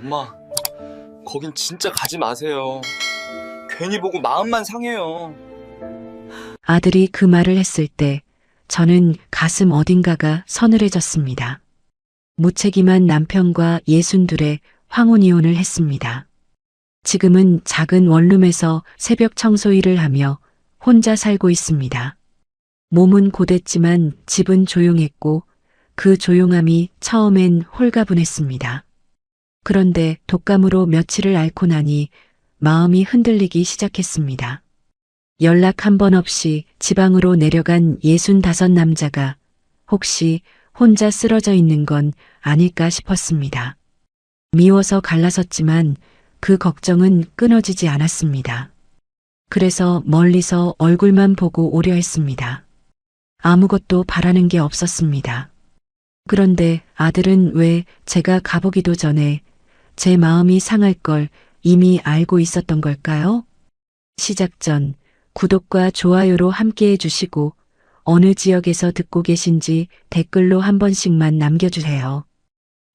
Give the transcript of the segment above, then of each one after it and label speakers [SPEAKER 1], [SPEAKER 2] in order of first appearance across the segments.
[SPEAKER 1] 엄마, 거긴 진짜 가지 마세요. 괜히 보고 마음만 상해요.
[SPEAKER 2] 아들이 그 말을 했을 때 저는 가슴 어딘가가 서늘해졌습니다. 무책임한 남편과 62의 황혼이혼을 했습니다. 지금은 작은 원룸에서 새벽 청소 일을 하며 혼자 살고 있습니다. 몸은 고됐지만 집은 조용했고 그 조용함이 처음엔 홀가분했습니다. 그런데 독감으로 며칠을 앓고 나니 마음이 흔들리기 시작했습니다. 연락 한 번 없이 지방으로 내려간 65 남자가 혹시 혼자 쓰러져 있는 건 아닐까 싶었습니다. 미워서 갈라섰지만 그 걱정은 끊어지지 않았습니다. 그래서 멀리서 얼굴만 보고 오려 했습니다. 아무것도 바라는 게 없었습니다. 그런데 아들은 왜 제가 가보기도 전에 제 마음이 상할 걸 이미 알고 있었던 걸까요? 시작 전 구독과 좋아요로 함께 해주시고 어느 지역에서 듣고 계신지 댓글로 한 번씩만 남겨주세요.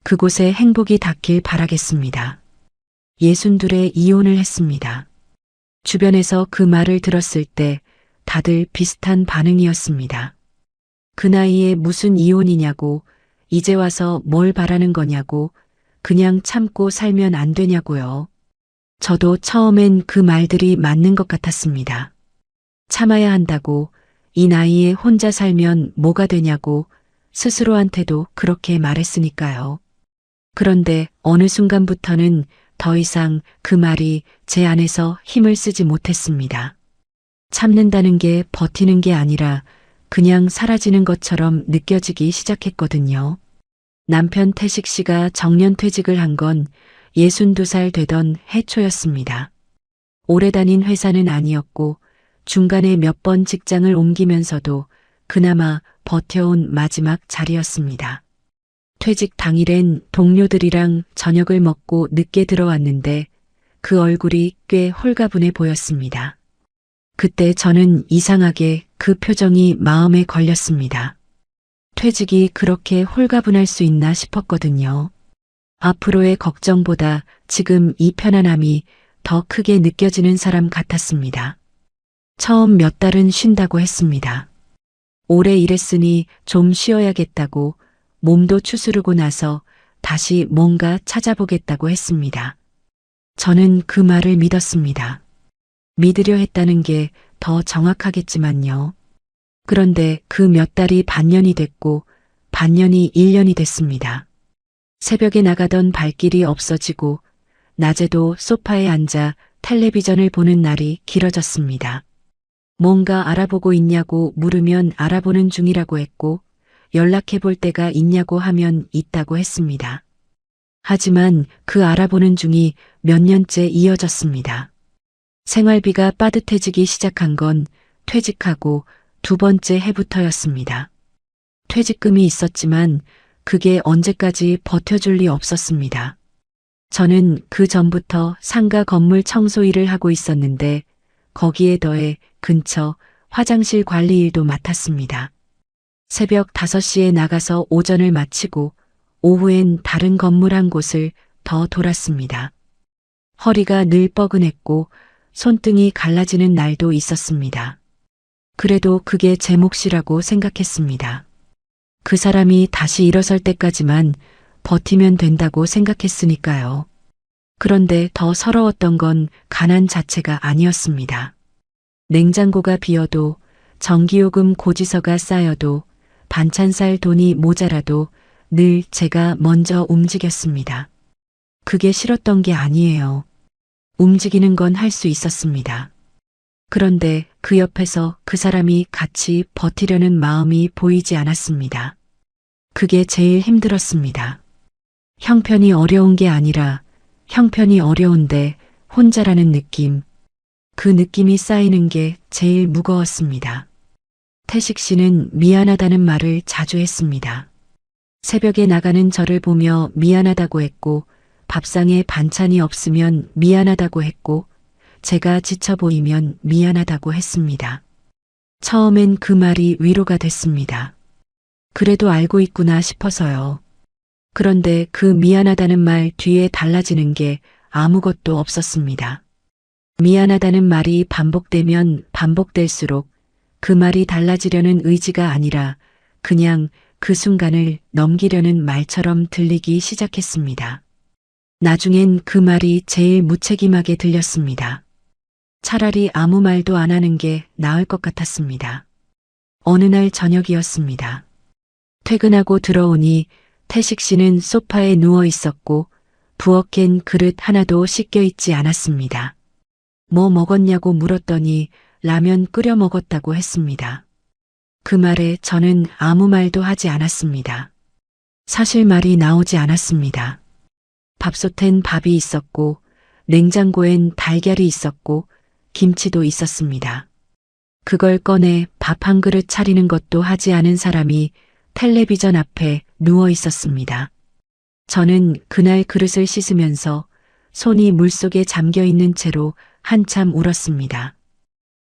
[SPEAKER 2] 그곳에 행복이 닿길 바라겠습니다. 62에 이혼을 했습니다. 주변에서 그 말을 들었을 때 다들 비슷한 반응이었습니다. 그 나이에 무슨 이혼이냐고, 이제 와서 뭘 바라는 거냐고, 그냥 참고 살면 안 되냐고요. 저도 처음엔 그 말들이 맞는 것 같았습니다. 참아야 한다고, 이 나이에 혼자 살면 뭐가 되냐고 스스로한테도 그렇게 말했으니까요. 그런데 어느 순간부터는 더 이상 그 말이 제 안에서 힘을 쓰지 못했습니다. 참는다는 게 버티는 게 아니라 그냥 사라지는 것처럼 느껴지기 시작했거든요. 남편 태식 씨가 정년퇴직을 한 건 62살 되던 해초였습니다. 오래 다닌 회사는 아니었고 중간에 몇 번 직장을 옮기면서도 그나마 버텨온 마지막 자리였습니다. 퇴직 당일엔 동료들이랑 저녁을 먹고 늦게 들어왔는데 그 얼굴이 꽤 홀가분해 보였습니다. 그때 저는 이상하게 그 표정이 마음에 걸렸습니다. 퇴직이 그렇게 홀가분할 수 있나 싶었거든요. 앞으로의 걱정보다 지금 이 편안함이 더 크게 느껴지는 사람 같았습니다. 처음 몇 달은 쉰다고 했습니다. 오래 일했으니 좀 쉬어야겠다고 몸도 추스르고 나서 다시 뭔가 찾아보겠다고 했습니다. 저는 그 말을 믿었습니다. 믿으려 했다는 게 더 정확하겠지만요. 그런데 그 몇 달이 반년이 됐고 반년이 1년이 됐습니다. 새벽에 나가던 발길이 없어지고 낮에도 소파에 앉아 텔레비전을 보는 날이 길어졌습니다. 뭔가 알아보고 있냐고 물으면 알아보는 중이라고 했고 연락해 볼 때가 있냐고 하면 있다고 했습니다. 하지만 그 알아보는 중이 몇 년째 이어졌습니다. 생활비가 빠듯해지기 시작한 건 퇴직하고 두 번째 해부터였습니다. 퇴직금이 있었지만 그게 언제까지 버텨줄 리 없었습니다. 저는 그 전부터 상가 건물 청소 일을 하고 있었는데 거기에 더해 근처 화장실 관리 일도 맡았습니다. 새벽 5시에 나가서 오전을 마치고 오후엔 다른 건물 한 곳을 더 돌았습니다. 허리가 늘 뻐근했고 손등이 갈라지는 날도 있었습니다. 그래도 그게 제 몫이라고 생각했습니다. 그 사람이 다시 일어설 때까지만 버티면 된다고 생각했으니까요. 그런데 더 서러웠던 건 가난 자체가 아니었습니다. 냉장고가 비어도 전기요금 고지서가 쌓여도 반찬 살 돈이 모자라도 늘 제가 먼저 움직였습니다. 그게 싫었던 게 아니에요. 움직이는 건 할 수 있었습니다. 그런데 그 옆에서 그 사람이 같이 버티려는 마음이 보이지 않았습니다. 그게 제일 힘들었습니다. 형편이 어려운 게 아니라 형편이 어려운데 혼자라는 느낌. 그 느낌이 쌓이는 게 제일 무거웠습니다. 태식 씨는 미안하다는 말을 자주 했습니다. 새벽에 나가는 저를 보며 미안하다고 했고 밥상에 반찬이 없으면 미안하다고 했고 제가 지쳐 보이면 미안하다고 했습니다. 처음엔 그 말이 위로가 됐습니다. 그래도 알고 있구나 싶어서요. 그런데 그 미안하다는 말 뒤에 달라지는 게 아무것도 없었습니다. 미안하다는 말이 반복되면 반복될수록 그 말이 달라지려는 의지가 아니라 그냥 그 순간을 넘기려는 말처럼 들리기 시작했습니다. 나중엔 그 말이 제일 무책임하게 들렸습니다. 차라리 아무 말도 안 하는 게 나을 것 같았습니다. 어느 날 저녁이었습니다. 퇴근하고 들어오니 태식 씨는 소파에 누워 있었고 부엌엔 그릇 하나도 씻겨 있지 않았습니다. 뭐 먹었냐고 물었더니 라면 끓여 먹었다고 했습니다. 그 말에 저는 아무 말도 하지 않았습니다. 사실 말이 나오지 않았습니다. 밥솥엔 밥이 있었고 냉장고엔 달걀이 있었고 김치도 있었습니다. 그걸 꺼내 밥 한 그릇 차리는 것도 하지 않은 사람이 텔레비전 앞에 누워 있었습니다. 저는 그날 그릇을 씻으면서 손이 물속에 잠겨 있는 채로 한참 울었습니다.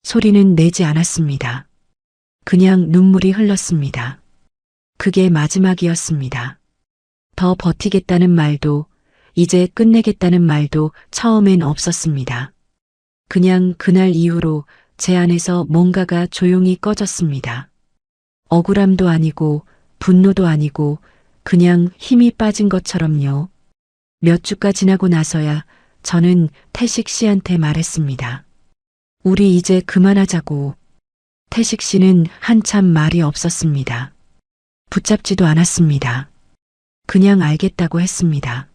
[SPEAKER 2] 소리는 내지 않았습니다. 그냥 눈물이 흘렀습니다. 그게 마지막이었습니다. 더 버티겠다는 말도, 이제 끝내겠다는 말도 처음엔 없었습니다. 그냥 그날 이후로 제 안에서 뭔가가 조용히 꺼졌습니다. 억울함도 아니고 분노도 아니고 그냥 힘이 빠진 것처럼요. 몇 주가 지나고 나서야 저는 태식 씨한테 말했습니다. 우리 이제 그만하자고. 태식 씨는 한참 말이 없었습니다. 붙잡지도 않았습니다. 그냥 알겠다고 했습니다.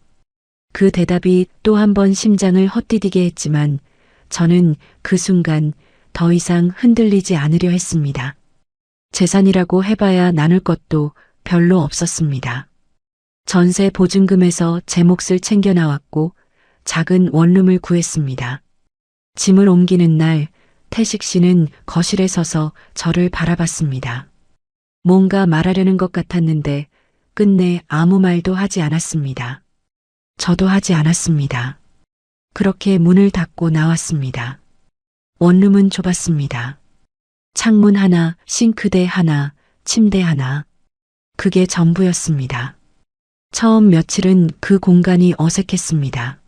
[SPEAKER 2] 그 대답이 또 한 번 심장을 헛디디게 했지만 저는 그 순간 더 이상 흔들리지 않으려 했습니다. 재산이라고 해봐야 나눌 것도 별로 없었습니다. 전세 보증금에서 제 몫을 챙겨 나왔고 작은 원룸을 구했습니다. 짐을 옮기는 날 태식 씨는 거실에 서서 저를 바라봤습니다. 뭔가 말하려는 것 같았는데 끝내 아무 말도 하지 않았습니다. 저도 하지 않았습니다. 그렇게 문을 닫고 나왔습니다. 원룸은 좁았습니다. 창문 하나, 싱크대 하나, 침대 하나. 그게 전부였습니다. 처음 며칠은 그 공간이 어색했습니다.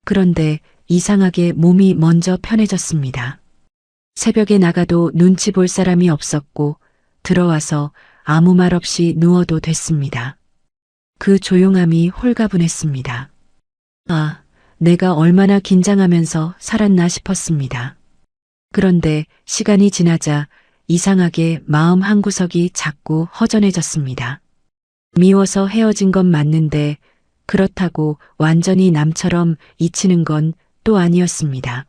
[SPEAKER 2] 그런데 이상하게 몸이 먼저 편해졌습니다. 새벽에 나가도 눈치 볼 사람이 없었고 들어와서 아무 말 없이 누워도 됐습니다. 그 조용함이 홀가분했습니다. 아, 내가 얼마나 긴장하면서 살았나 싶었습니다. 그런데 시간이 지나자 이상하게 마음 한구석이 자꾸 허전해졌습니다. 미워서 헤어진 건 맞는데 그렇다고 완전히 남처럼 잊히는 건 또 아니었습니다.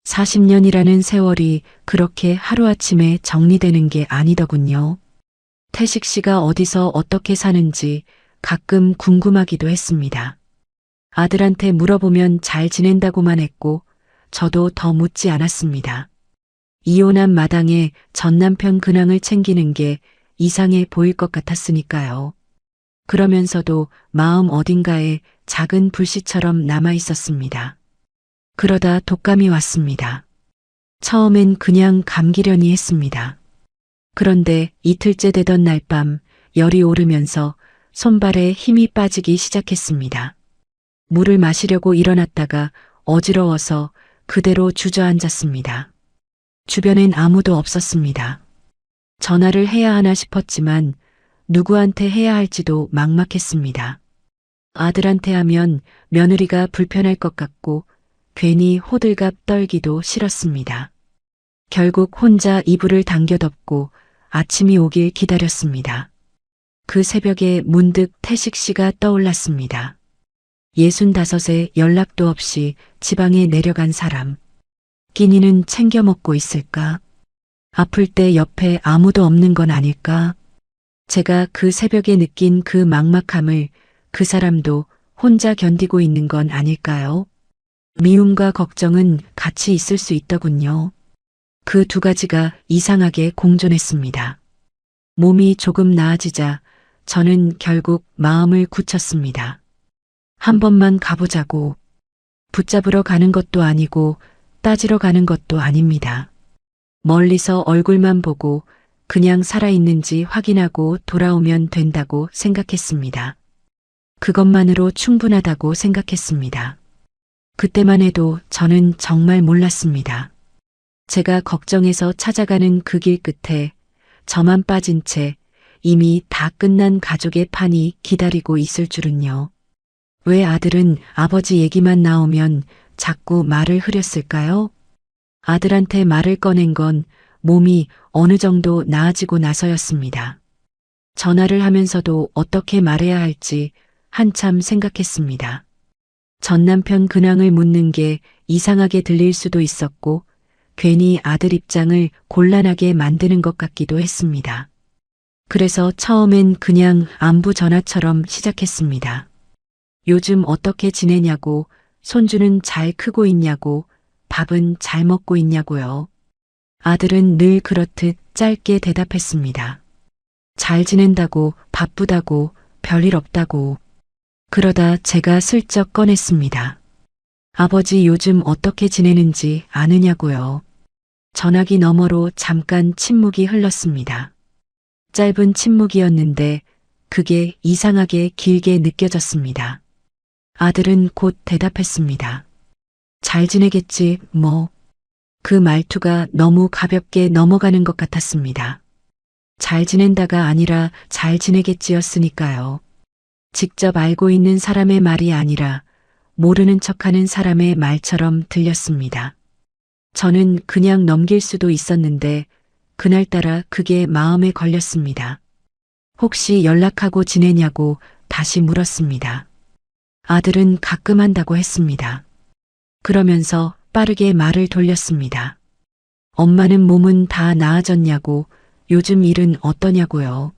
[SPEAKER 2] 40년이라는 세월이 그렇게 하루아침에 정리되는 게 아니더군요. 태식 씨가 어디서 어떻게 사는지 가끔 궁금하기도 했습니다. 아들한테 물어보면 잘 지낸다고만 했고 저도 더 묻지 않았습니다. 이혼한 마당에 전 남편 근황을 챙기는 게 이상해 보일 것 같았으니까요. 그러면서도 마음 어딘가에 작은 불씨처럼 남아 있었습니다. 그러다 독감이 왔습니다. 처음엔 그냥 감기려니 했습니다. 그런데 이틀째 되던 날 밤 열이 오르면서 손발에 힘이 빠지기 시작했습니다. 물을 마시려고 일어났다가 어지러워서 그대로 주저앉았습니다. 주변엔 아무도 없었습니다. 전화를 해야 하나 싶었지만 누구한테 해야 할지도 막막했습니다. 아들한테 하면 며느리가 불편할 것 같고 괜히 호들갑 떨기도 싫었습니다. 결국 혼자 이불을 당겨 덮고 아침이 오길 기다렸습니다. 그 새벽에 문득 태식 씨가 떠올랐습니다. 65에 연락도 없이 지방에 내려간 사람. 끼니는 챙겨 먹고 있을까? 아플 때 옆에 아무도 없는 건 아닐까? 제가 그 새벽에 느낀 그 막막함을 그 사람도 혼자 견디고 있는 건 아닐까요? 미움과 걱정은 같이 있을 수 있더군요. 그 두 가지가 이상하게 공존했습니다. 몸이 조금 나아지자 저는 결국 마음을 굳혔습니다. 한 번만 가보자고. 붙잡으러 가는 것도 아니고 따지러 가는 것도 아닙니다. 멀리서 얼굴만 보고 그냥 살아있는지 확인하고 돌아오면 된다고 생각했습니다. 그것만으로 충분하다고 생각했습니다. 그때만 해도 저는 정말 몰랐습니다. 제가 걱정해서 찾아가는 그 길 끝에 저만 빠진 채 이미 다 끝난 가족의 판이 기다리고 있을 줄은요. 왜 아들은 아버지 얘기만 나오면 자꾸 말을 흐렸을까요? 아들한테 말을 꺼낸 건 몸이 어느 정도 나아지고 나서였습니다. 전화를 하면서도 어떻게 말해야 할지 한참 생각했습니다. 전 남편 근황을 묻는 게 이상하게 들릴 수도 있었고 괜히 아들 입장을 곤란하게 만드는 것 같기도 했습니다. 그래서 처음엔 그냥 안부 전화처럼 시작했습니다. 요즘 어떻게 지내냐고, 손주는 잘 크고 있냐고, 밥은 잘 먹고 있냐고요. 아들은 늘 그렇듯 짧게 대답했습니다. 잘 지낸다고, 바쁘다고, 별일 없다고. 그러다 제가 슬쩍 꺼냈습니다. 아버지 요즘 어떻게 지내는지 아느냐고요. 전화기 너머로 잠깐 침묵이 흘렀습니다. 짧은 침묵이었는데 그게 이상하게 길게 느껴졌습니다. 아들은 곧 대답했습니다. 잘 지내겠지, 뭐. 그 말투가 너무 가볍게 넘어가는 것 같았습니다. 잘 지낸다가 아니라 잘 지내겠지였으니까요. 직접 알고 있는 사람의 말이 아니라 모르는 척하는 사람의 말처럼 들렸습니다. 저는 그냥 넘길 수도 있었는데 그날따라 그게 마음에 걸렸습니다. 혹시 연락하고 지내냐고 다시 물었습니다. 아들은 가끔 한다고 했습니다. 그러면서 빠르게 말을 돌렸습니다. 엄마는 몸은 다 나아졌냐고, 요즘 일은 어떠냐고요.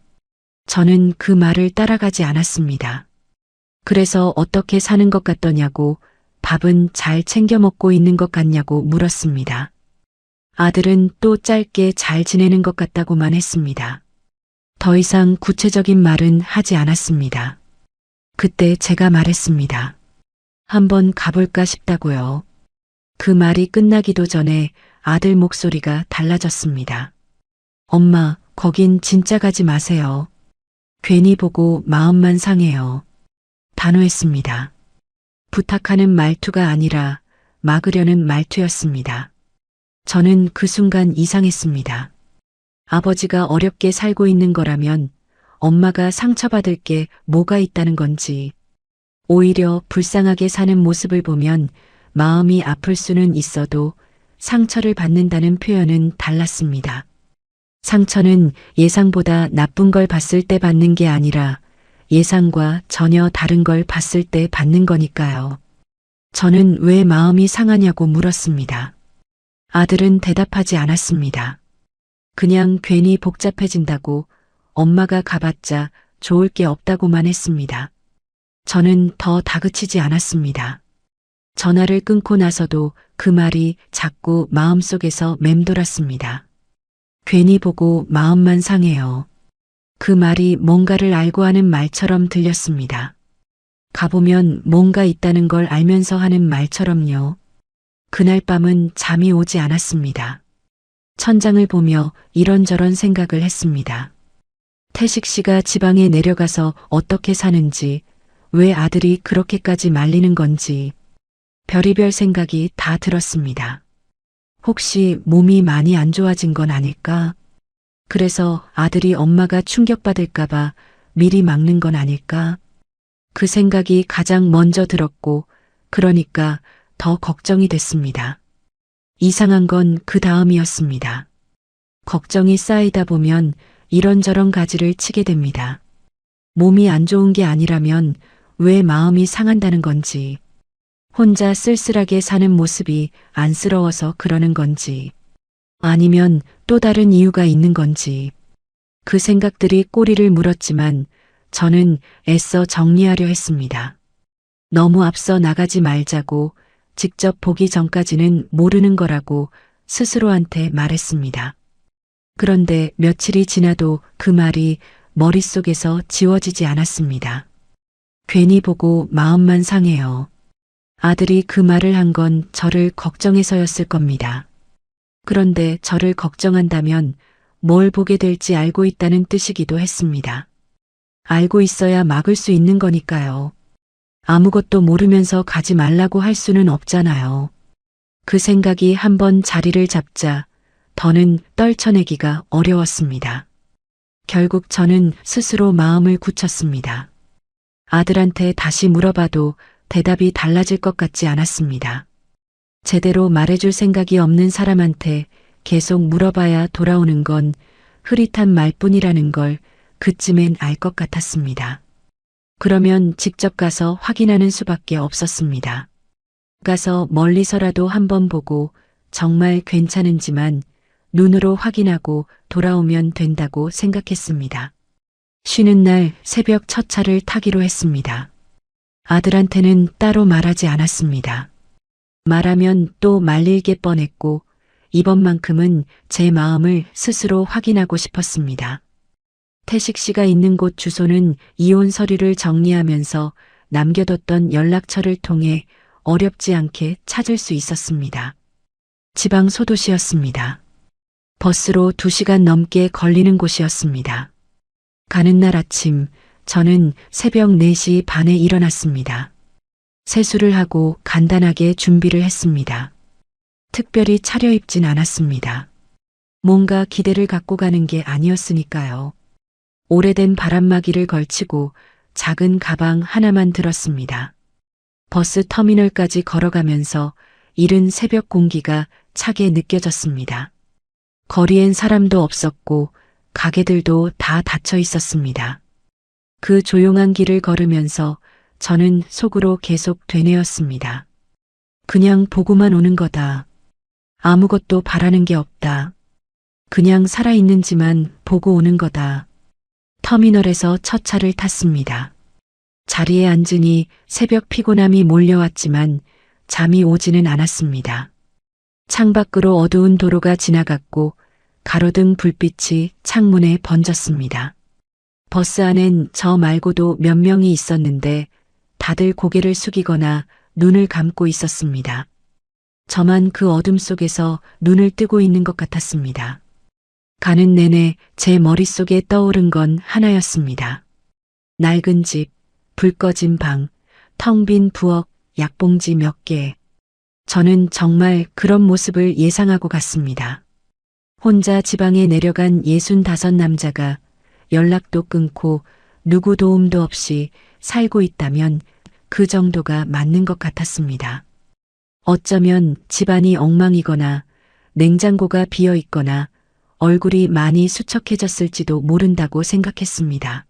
[SPEAKER 2] 저는 그 말을 따라가지 않았습니다. 그래서 어떻게 사는 것 같더냐고, 밥은 잘 챙겨 먹고 있는 것 같냐고 물었습니다. 아들은 또 짧게 잘 지내는 것 같다고만 했습니다. 더 이상 구체적인 말은 하지 않았습니다. 그때 제가 말했습니다. 한번 가볼까 싶다고요. 그 말이 끝나기도 전에 아들 목소리가 달라졌습니다. 엄마, 거긴 진짜 가지 마세요. 괜히 보고 마음만 상해요. 단호했습니다. 부탁하는 말투가 아니라 막으려는 말투였습니다. 저는 그 순간 이상했습니다. 아버지가 어렵게 살고 있는 거라면 엄마가 상처받을 게 뭐가 있다는 건지, 오히려 불쌍하게 사는 모습을 보면 마음이 아플 수는 있어도 상처를 받는다는 표현은 달랐습니다. 상처는 예상보다 나쁜 걸 봤을 때 받는 게 아니라 예상과 전혀 다른 걸 봤을 때 받는 거니까요. 저는 왜 마음이 상하냐고 물었습니다. 아들은 대답하지 않았습니다. 그냥 괜히 복잡해진다고, 엄마가 가봤자 좋을 게 없다고만 했습니다. 저는 더 다그치지 않았습니다. 전화를 끊고 나서도 그 말이 자꾸 마음속에서 맴돌았습니다. 괜히 보고 마음만 상해요. 그 말이 뭔가를 알고 하는 말처럼 들렸습니다. 가보면 뭔가 있다는 걸 알면서 하는 말처럼요. 그날 밤은 잠이 오지 않았습니다. 천장을 보며 이런저런 생각을 했습니다. 태식 씨가 지방에 내려가서 어떻게 사는지, 왜 아들이 그렇게까지 말리는 건지, 별의별 생각이 다 들었습니다. 혹시 몸이 많이 안 좋아진 건 아닐까? 그래서 아들이 엄마가 충격받을까봐 미리 막는 건 아닐까? 그 생각이 가장 먼저 들었고, 그러니까 더 걱정이 됐습니다. 이상한 건 그 다음이었습니다. 걱정이 쌓이다 보면 이런저런 가지를 치게 됩니다. 몸이 안 좋은 게 아니라면 왜 마음이 상한다는 건지, 혼자 쓸쓸하게 사는 모습이 안쓰러워서 그러는 건지, 아니면 또 다른 이유가 있는 건지, 그 생각들이 꼬리를 물었지만 저는 애써 정리하려 했습니다. 너무 앞서 나가지 말자고, 직접 보기 전까지는 모르는 거라고 스스로한테 말했습니다. 그런데 며칠이 지나도 그 말이 머릿속에서 지워지지 않았습니다. 괜히 보고 마음만 상해요. 아들이 그 말을 한 건 저를 걱정해서였을 겁니다. 그런데 저를 걱정한다면 뭘 보게 될지 알고 있다는 뜻이기도 했습니다. 알고 있어야 막을 수 있는 거니까요. 아무것도 모르면서 가지 말라고 할 수는 없잖아요. 그 생각이 한번 자리를 잡자 더는 떨쳐내기가 어려웠습니다. 결국 저는 스스로 마음을 굳혔습니다. 아들한테 다시 물어봐도 대답이 달라질 것 같지 않았습니다. 제대로 말해줄 생각이 없는 사람한테 계속 물어봐야 돌아오는 건 흐릿한 말뿐이라는 걸 그쯤엔 알 것 같았습니다. 그러면 직접 가서 확인하는 수밖에 없었습니다. 가서 멀리서라도 한번 보고 정말 괜찮은지만 눈으로 확인하고 돌아오면 된다고 생각했습니다. 쉬는 날 새벽 첫 차를 타기로 했습니다. 아들한테는 따로 말하지 않았습니다. 말하면 또 말릴게 뻔했고 이번만큼은 제 마음을 스스로 확인하고 싶었습니다. 태식 씨가 있는 곳 주소는 이혼 서류를 정리하면서 남겨뒀던 연락처를 통해 어렵지 않게 찾을 수 있었습니다. 지방 소도시였습니다. 버스로 2시간 넘게 걸리는 곳이었습니다. 가는 날 아침 저는 새벽 4시 반에 일어났습니다. 세수를 하고 간단하게 준비를 했습니다. 특별히 차려입진 않았습니다. 뭔가 기대를 갖고 가는 게 아니었으니까요. 오래된 바람막이를 걸치고 작은 가방 하나만 들었습니다. 버스 터미널까지 걸어가면서 이른 새벽 공기가 차게 느껴졌습니다. 거리엔 사람도 없었고 가게들도 다 닫혀 있었습니다. 그 조용한 길을 걸으면서 저는 속으로 계속 되뇌었습니다. 그냥 보고만 오는 거다. 아무것도 바라는 게 없다. 그냥 살아있는지만 보고 오는 거다. 터미널에서 첫 차를 탔습니다. 자리에 앉으니 새벽 피곤함이 몰려왔지만 잠이 오지는 않았습니다. 창밖으로 어두운 도로가 지나갔고 가로등 불빛이 창문에 번졌습니다. 버스 안엔 저 말고도 몇 명이 있었는데 다들 고개를 숙이거나 눈을 감고 있었습니다. 저만 그 어둠 속에서 눈을 뜨고 있는 것 같았습니다. 가는 내내 제 머릿속에 떠오른 건 하나였습니다. 낡은 집, 불 꺼진 방, 텅 빈 부엌, 약봉지 몇 개. 저는 정말 그런 모습을 예상하고 갔습니다. 혼자 지방에 내려간 65 남자가 연락도 끊고 누구 도움도 없이 살고 있다면 그 정도가 맞는 것 같았습니다. 어쩌면 집안이 엉망이거나 냉장고가 비어 있거나 얼굴이 많이 수척해졌을지도 모른다고 생각했습니다.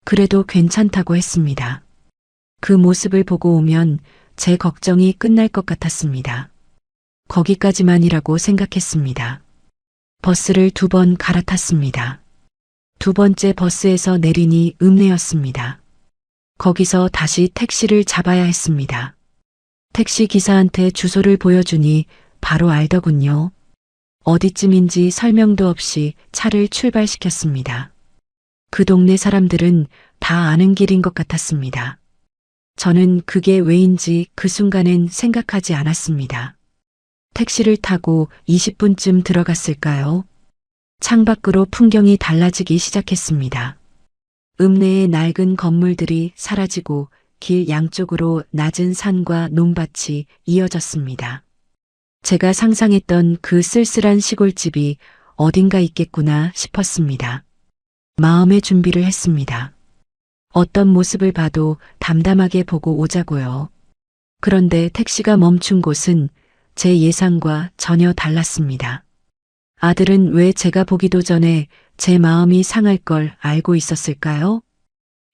[SPEAKER 2] 그래도 괜찮다고 했습니다. 그 모습을 보고 오면 제 걱정이 끝날 것 같았습니다. 거기까지만이라고 생각했습니다. 버스를 2번 갈아탔습니다. 2번째 버스에서 내리니 읍내였습니다. 거기서 다시 택시를 잡아야 했습니다. 택시 기사한테 주소를 보여주니 바로 알더군요. 어디쯤인지 설명도 없이 차를 출발시켰습니다. 그 동네 사람들은 다 아는 길인 것 같았습니다. 저는 그게 왜인지 그 순간엔 생각하지 않았습니다. 택시를 타고 20분쯤 들어갔을까요? 창밖으로 풍경이 달라지기 시작했습니다. 읍내의 낡은 건물들이 사라지고 길 양쪽으로 낮은 산과 논밭이 이어졌습니다. 제가 상상했던 그 쓸쓸한 시골집이 어딘가 있겠구나 싶었습니다. 마음의 준비를 했습니다. 어떤 모습을 봐도 담담하게 보고 오자고요. 그런데 택시가 멈춘 곳은 제 예상과 전혀 달랐습니다. 아들은 왜 제가 보기도 전에 제 마음이 상할 걸 알고 있었을까요?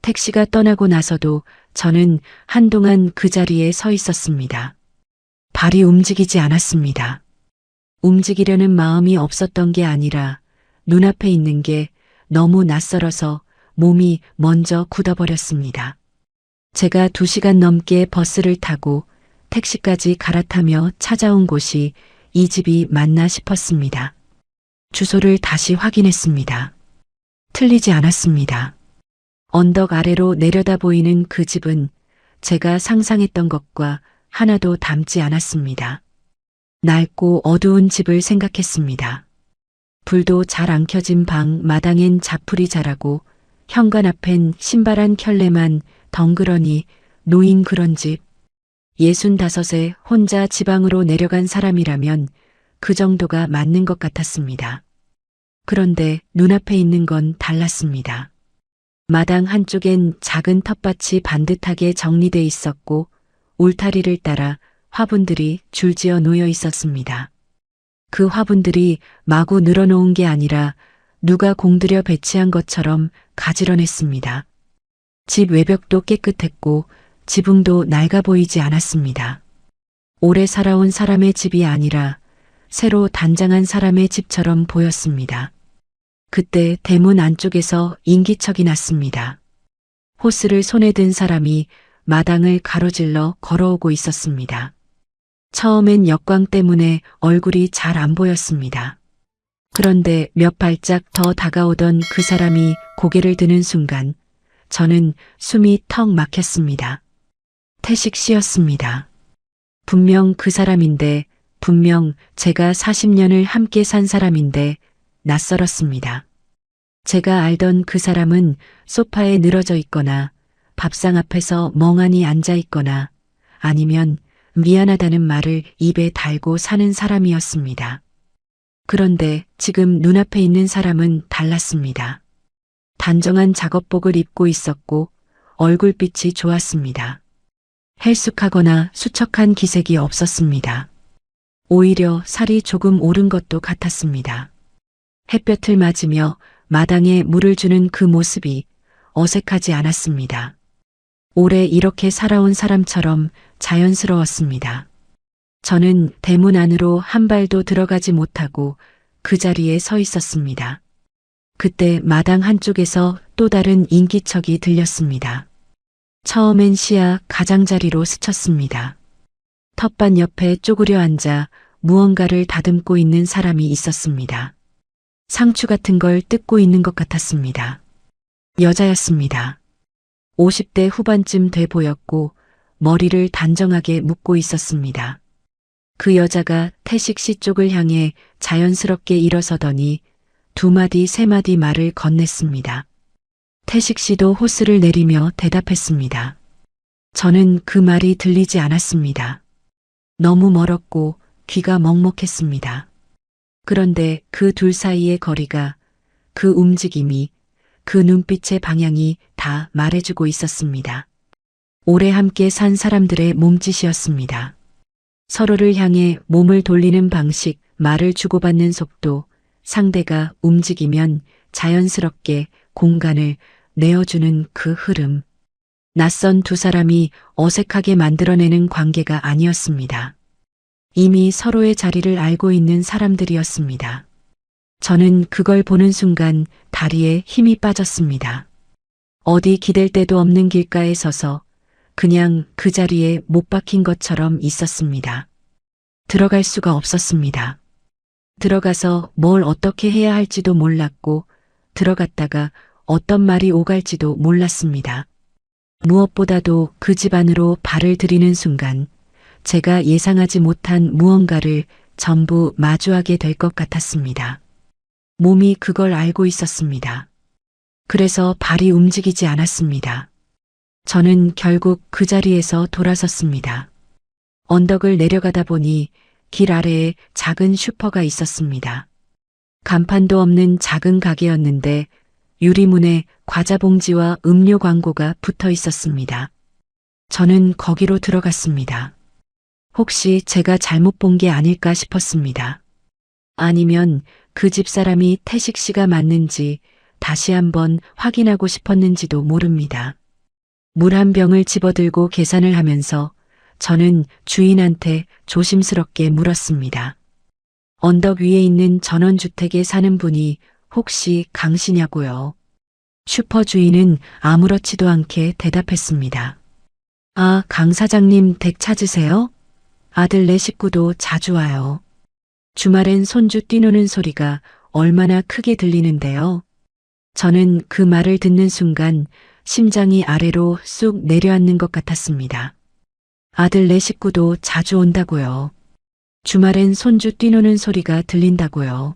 [SPEAKER 2] 택시가 떠나고 나서도 저는 한동안 그 자리에 서 있었습니다. 발이 움직이지 않았습니다. 움직이려는 마음이 없었던 게 아니라 눈앞에 있는 게 너무 낯설어서 몸이 먼저 굳어버렸습니다. 제가 2시간 넘게 버스를 타고 택시까지 갈아타며 찾아온 곳이 이 집이 맞나 싶었습니다. 주소를 다시 확인했습니다. 틀리지 않았습니다. 언덕 아래로 내려다 보이는 그 집은 제가 상상했던 것과 하나도 닮지 않았습니다. 낡고 어두운 집을 생각했습니다. 불도 잘 안 켜진 방 마당엔 자풀이 자라고 현관 앞엔 신발 한 켤레만 덩그러니 놓인 그런 집. 65에 혼자 지방으로 내려간 사람이라면 그 정도가 맞는 것 같았습니다. 그런데 눈앞에 있는 건 달랐습니다. 마당 한쪽엔 작은 텃밭이 반듯하게 정리돼 있었고 울타리를 따라 화분들이 줄지어 놓여 있었습니다. 그 화분들이 마구 늘어놓은 게 아니라 누가 공들여 배치한 것처럼 가지런했습니다. 집 외벽도 깨끗했고 지붕도 낡아 보이지 않았습니다. 오래 살아온 사람의 집이 아니라 새로 단장한 사람의 집처럼 보였습니다. 그때 대문 안쪽에서 인기척이 났습니다. 호스를 손에 든 사람이 마당을 가로질러 걸어오고 있었습니다. 처음엔 역광 때문에 얼굴이 잘 안 보였습니다. 그런데 몇 발짝 더 다가오던 그 사람이 고개를 드는 순간 저는 숨이 턱 막혔습니다. 태식 씨였습니다. 분명 그 사람인데, 분명 제가 40년을 함께 산 사람인데 낯설었습니다. 제가 알던 그 사람은 소파에 늘어져 있거나 밥상 앞에서 멍하니 앉아 있거나 아니면 미안하다는 말을 입에 달고 사는 사람이었습니다. 그런데 지금 눈앞에 있는 사람은 달랐습니다. 단정한 작업복을 입고 있었고 얼굴빛이 좋았습니다. 헬쑥하거나 수척한 기색이 없었습니다. 오히려 살이 조금 오른 것도 같았습니다. 햇볕을 맞으며 마당에 물을 주는 그 모습이 어색하지 않았습니다. 오래 이렇게 살아온 사람처럼 자연스러웠습니다. 저는 대문 안으로 한 발도 들어가지 못하고 그 자리에 서 있었습니다. 그때 마당 한쪽에서 또 다른 인기척이 들렸습니다. 처음엔 시야 가장자리로 스쳤습니다. 텃밭 옆에 쪼그려 앉아 무언가를 다듬고 있는 사람이 있었습니다. 상추 같은 걸 뜯고 있는 것 같았습니다. 여자였습니다. 50대 후반쯤 돼 보였고 머리를 단정하게 묶고 있었습니다. 그 여자가 태식 씨 쪽을 향해 자연스럽게 일어서더니 두 마디 세 마디 말을 건넸습니다. 태식 씨도 호스를 내리며 대답했습니다. 저는 그 말이 들리지 않았습니다. 너무 멀었고 귀가 먹먹했습니다. 그런데 그 둘 사이의 거리가, 그 움직임이, 그 눈빛의 방향이 다 말해주고 있었습니다. 오래 함께 산 사람들의 몸짓이었습니다. 서로를 향해 몸을 돌리는 방식, 말을 주고받는 속도, 상대가 움직이면 자연스럽게 공간을 내어주는 그 흐름. 낯선 두 사람이 어색하게 만들어내는 관계가 아니었습니다. 이미 서로의 자리를 알고 있는 사람들이었습니다. 저는 그걸 보는 순간 다리에 힘이 빠졌습니다. 어디 기댈 데도 없는 길가에 서서 그냥 그 자리에 못 박힌 것처럼 있었습니다. 들어갈 수가 없었습니다. 들어가서 뭘 어떻게 해야 할지도 몰랐고 들어갔다가 어떤 말이 오갈지도 몰랐습니다. 무엇보다도 그 집 안으로 발을 들이는 순간 제가 예상하지 못한 무언가를 전부 마주하게 될 것 같았습니다. 몸이 그걸 알고 있었습니다. 그래서 발이 움직이지 않았습니다. 저는 결국 그 자리에서 돌아섰습니다. 언덕을 내려가다 보니 길 아래에 작은 슈퍼가 있었습니다. 간판도 없는 작은 가게였는데 유리문에 과자 봉지와 음료 광고가 붙어 있었습니다. 저는 거기로 들어갔습니다. 혹시 제가 잘못 본 게 아닐까 싶었습니다. 아니면 그 집 사람이 태식 씨가 맞는지 다시 한번 확인하고 싶었는지도 모릅니다. 물 한 병을 집어들고 계산을 하면서 저는 주인한테 조심스럽게 물었습니다. 언덕 위에 있는 전원주택에 사는 분이 혹시 강 씨냐고요. 슈퍼 주인은 아무렇지도 않게 대답했습니다. 아, 강 사장님 댁 찾으세요? 아들 네 식구도 자주 와요. 주말엔 손주 뛰노는 소리가 얼마나 크게 들리는데요. 저는 그 말을 듣는 순간 심장이 아래로 쑥 내려앉는 것 같았습니다. 아들 네 식구도 자주 온다고요. 주말엔 손주 뛰노는 소리가 들린다고요.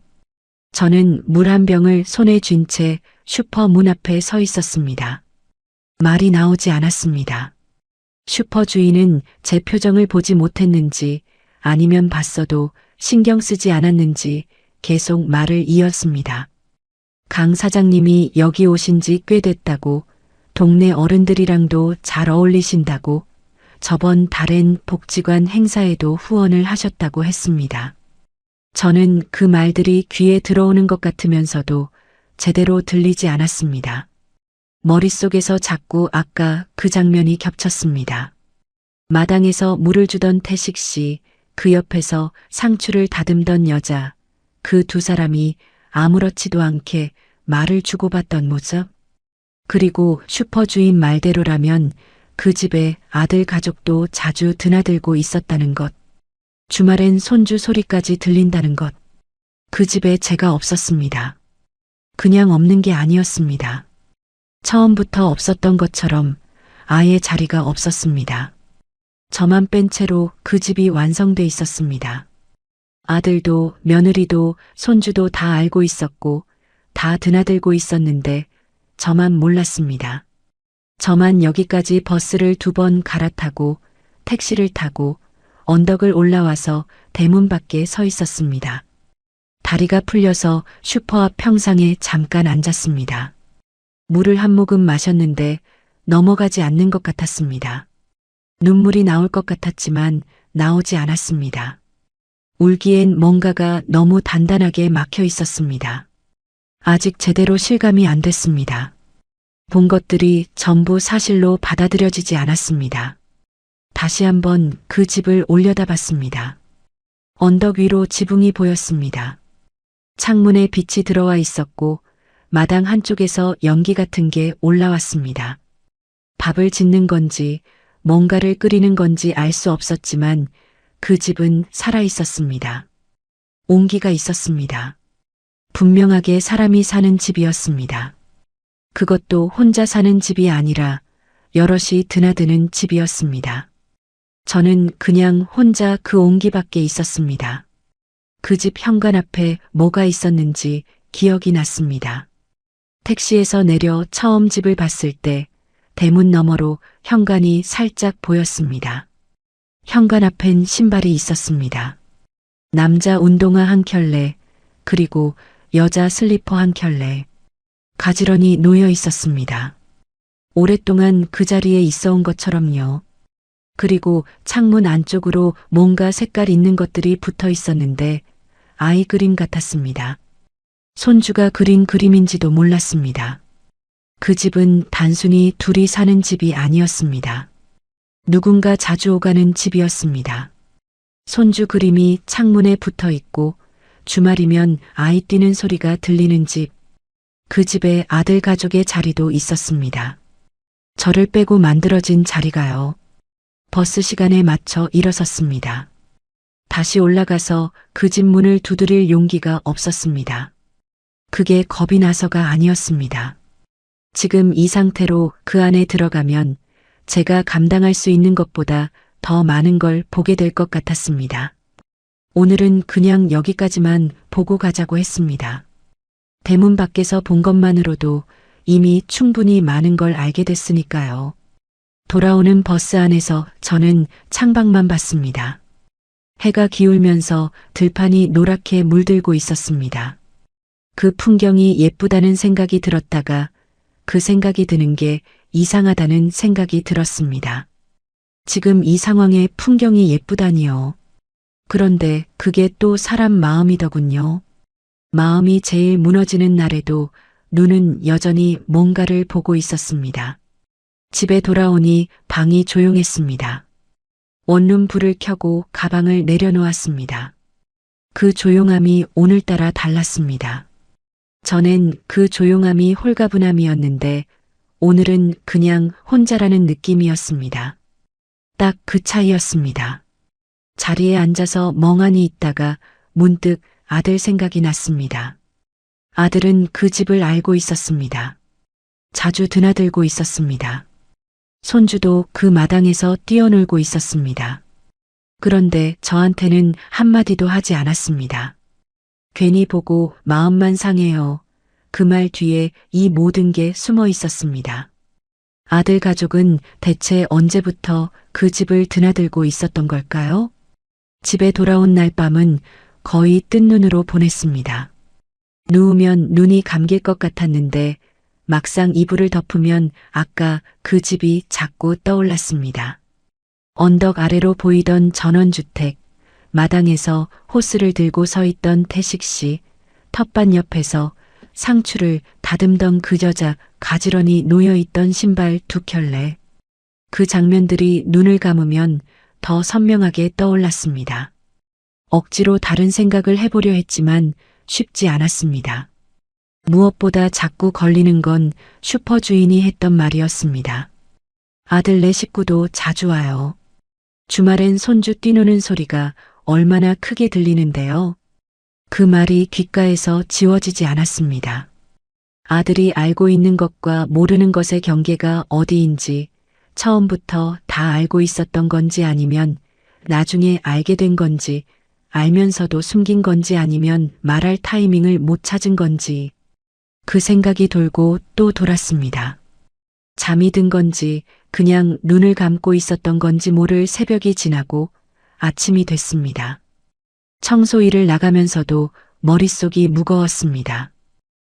[SPEAKER 2] 저는 물 한 병을 손에 쥔 채 슈퍼 문 앞에 서 있었습니다. 말이 나오지 않았습니다. 슈퍼 주인은 제 표정을 보지 못했는지 아니면 봤어도 신경 쓰지 않았는지 계속 말을 이었습니다. 강 사장님이 여기 오신 지 꽤 됐다고, 동네 어른들이랑도 잘 어울리신다고, 저번 달엔 복지관 행사에도 후원을 하셨다고 했습니다. 저는 그 말들이 귀에 들어오는 것 같으면서도 제대로 들리지 않았습니다. 머릿속에서 자꾸 아까 그 장면이 겹쳤습니다. 마당에서 물을 주던 태식 씨, 그 옆에서 상추를 다듬던 여자, 그 두 사람이 아무렇지도 않게 말을 주고받던 모습. 그리고 슈퍼 주인 말대로라면 그 집에 아들 가족도 자주 드나들고 있었다는 것. 주말엔 손주 소리까지 들린다는 것. 그 집에 제가 없었습니다. 그냥 없는 게 아니었습니다. 처음부터 없었던 것처럼 아예 자리가 없었습니다. 저만 뺀 채로 그 집이 완성돼 있었습니다. 아들도 며느리도 손주도 다 알고 있었고 다 드나들고 있었는데 저만 몰랐습니다. 저만 여기까지 버스를 2번 갈아타고 택시를 타고 언덕을 올라와서 대문 밖에 서 있었습니다. 다리가 풀려서 슈퍼 앞 평상에 잠깐 앉았습니다. 물을 한 모금 마셨는데 넘어가지 않는 것 같았습니다. 눈물이 나올 것 같았지만 나오지 않았습니다. 울기엔 뭔가가 너무 단단하게 막혀 있었습니다. 아직 제대로 실감이 안 됐습니다. 본 것들이 전부 사실로 받아들여지지 않았습니다. 다시 한번 그 집을 올려다봤습니다. 언덕 위로 지붕이 보였습니다. 창문에 빛이 들어와 있었고 마당 한쪽에서 연기 같은 게 올라왔습니다. 밥을 짓는 건지 뭔가를 끓이는 건지 알 수 없었지만 그 집은 살아 있었습니다. 온기가 있었습니다. 분명하게 사람이 사는 집이었습니다. 그것도 혼자 사는 집이 아니라 여럿이 드나드는 집이었습니다. 저는 그냥 혼자 그 온기 밖에 있었습니다. 그 집 현관 앞에 뭐가 있었는지 기억이 났습니다. 택시에서 내려 처음 집을 봤을 때 대문 너머로 현관이 살짝 보였습니다. 현관 앞엔 신발이 있었습니다. 남자 운동화 한 켤레, 그리고 여자 슬리퍼 한 켤레. 가지런히 놓여 있었습니다. 오랫동안 그 자리에 있어 온 것처럼요. 그리고 창문 안쪽으로 뭔가 색깔 있는 것들이 붙어 있었는데 아이 그림 같았습니다. 손주가 그린 그림인지도 몰랐습니다. 그 집은 단순히 둘이 사는 집이 아니었습니다. 누군가 자주 오가는 집이었습니다. 손주 그림이 창문에 붙어 있고 주말이면 아이 뛰는 소리가 들리는 집. 그 집에 아들 가족의 자리도 있었습니다. 저를 빼고 만들어진 자리가요. 버스 시간에 맞춰 일어섰습니다. 다시 올라가서 그 집 문을 두드릴 용기가 없었습니다. 그게 겁이 나서가 아니었습니다. 지금 이 상태로 그 안에 들어가면 제가 감당할 수 있는 것보다 더 많은 걸 보게 될 것 같았습니다. 오늘은 그냥 여기까지만 보고 가자고 했습니다. 대문 밖에서 본 것만으로도 이미 충분히 많은 걸 알게 됐으니까요. 돌아오는 버스 안에서 저는 창밖만 봤습니다. 해가 기울면서 들판이 노랗게 물들고 있었습니다. 그 풍경이 예쁘다는 생각이 들었다가 그 생각이 드는 게 이상하다는 생각이 들었습니다. 지금 이 상황에 풍경이 예쁘다니요. 그런데 그게 또 사람 마음이더군요. 마음이 제일 무너지는 날에도 눈은 여전히 뭔가를 보고 있었습니다. 집에 돌아오니 방이 조용했습니다. 원룸 불을 켜고 가방을 내려놓았습니다. 그 조용함이 오늘따라 달랐습니다. 전엔 그 조용함이 홀가분함이었는데 오늘은 그냥 혼자라는 느낌이었습니다. 딱 그 차이였습니다. 자리에 앉아서 멍하니 있다가 문득 아들 생각이 났습니다. 아들은 그 집을 알고 있었습니다. 자주 드나들고 있었습니다. 손주도 그 마당에서 뛰어놀고 있었습니다. 그런데 저한테는 한마디도 하지 않았습니다. 괜히 보고 마음만 상해요. 그 말 뒤에 이 모든 게 숨어 있었습니다. 아들 가족은 대체 언제부터 그 집을 드나들고 있었던 걸까요? 집에 돌아온 날 밤은 거의 뜬 눈으로 보냈습니다. 누우면 눈이 감길 것 같았는데 막상 이불을 덮으면 아까 그 집이 자꾸 떠올랐습니다. 언덕 아래로 보이던 전원주택, 마당에서 호스를 들고 서 있던 태식 씨, 텃밭 옆에서 상추를 다듬던 그 여자 가지런히 놓여있던 신발 두 켤레. 그 장면들이 눈을 감으면 더 선명하게 떠올랐습니다. 억지로 다른 생각을 해보려 했지만 쉽지 않았습니다. 무엇보다 자꾸 걸리는 건 슈퍼 주인이 했던 말이었습니다. 아들 내 식구도 자주 와요. 주말엔 손주 뛰노는 소리가 얼마나 크게 들리는데요. 그 말이 귓가에서 지워지지 않았습니다. 아들이 알고 있는 것과 모르는 것의 경계가 어디인지 처음부터 다 알고 있었던 건지 아니면 나중에 알게 된 건지 알면서도 숨긴 건지 아니면 말할 타이밍을 못 찾은 건지 그 생각이 돌고 또 돌았습니다. 잠이 든 건지 그냥 눈을 감고 있었던 건지 모를 새벽이 지나고 아침이 됐습니다. 청소일을 나가면서도 머릿속이 무거웠습니다.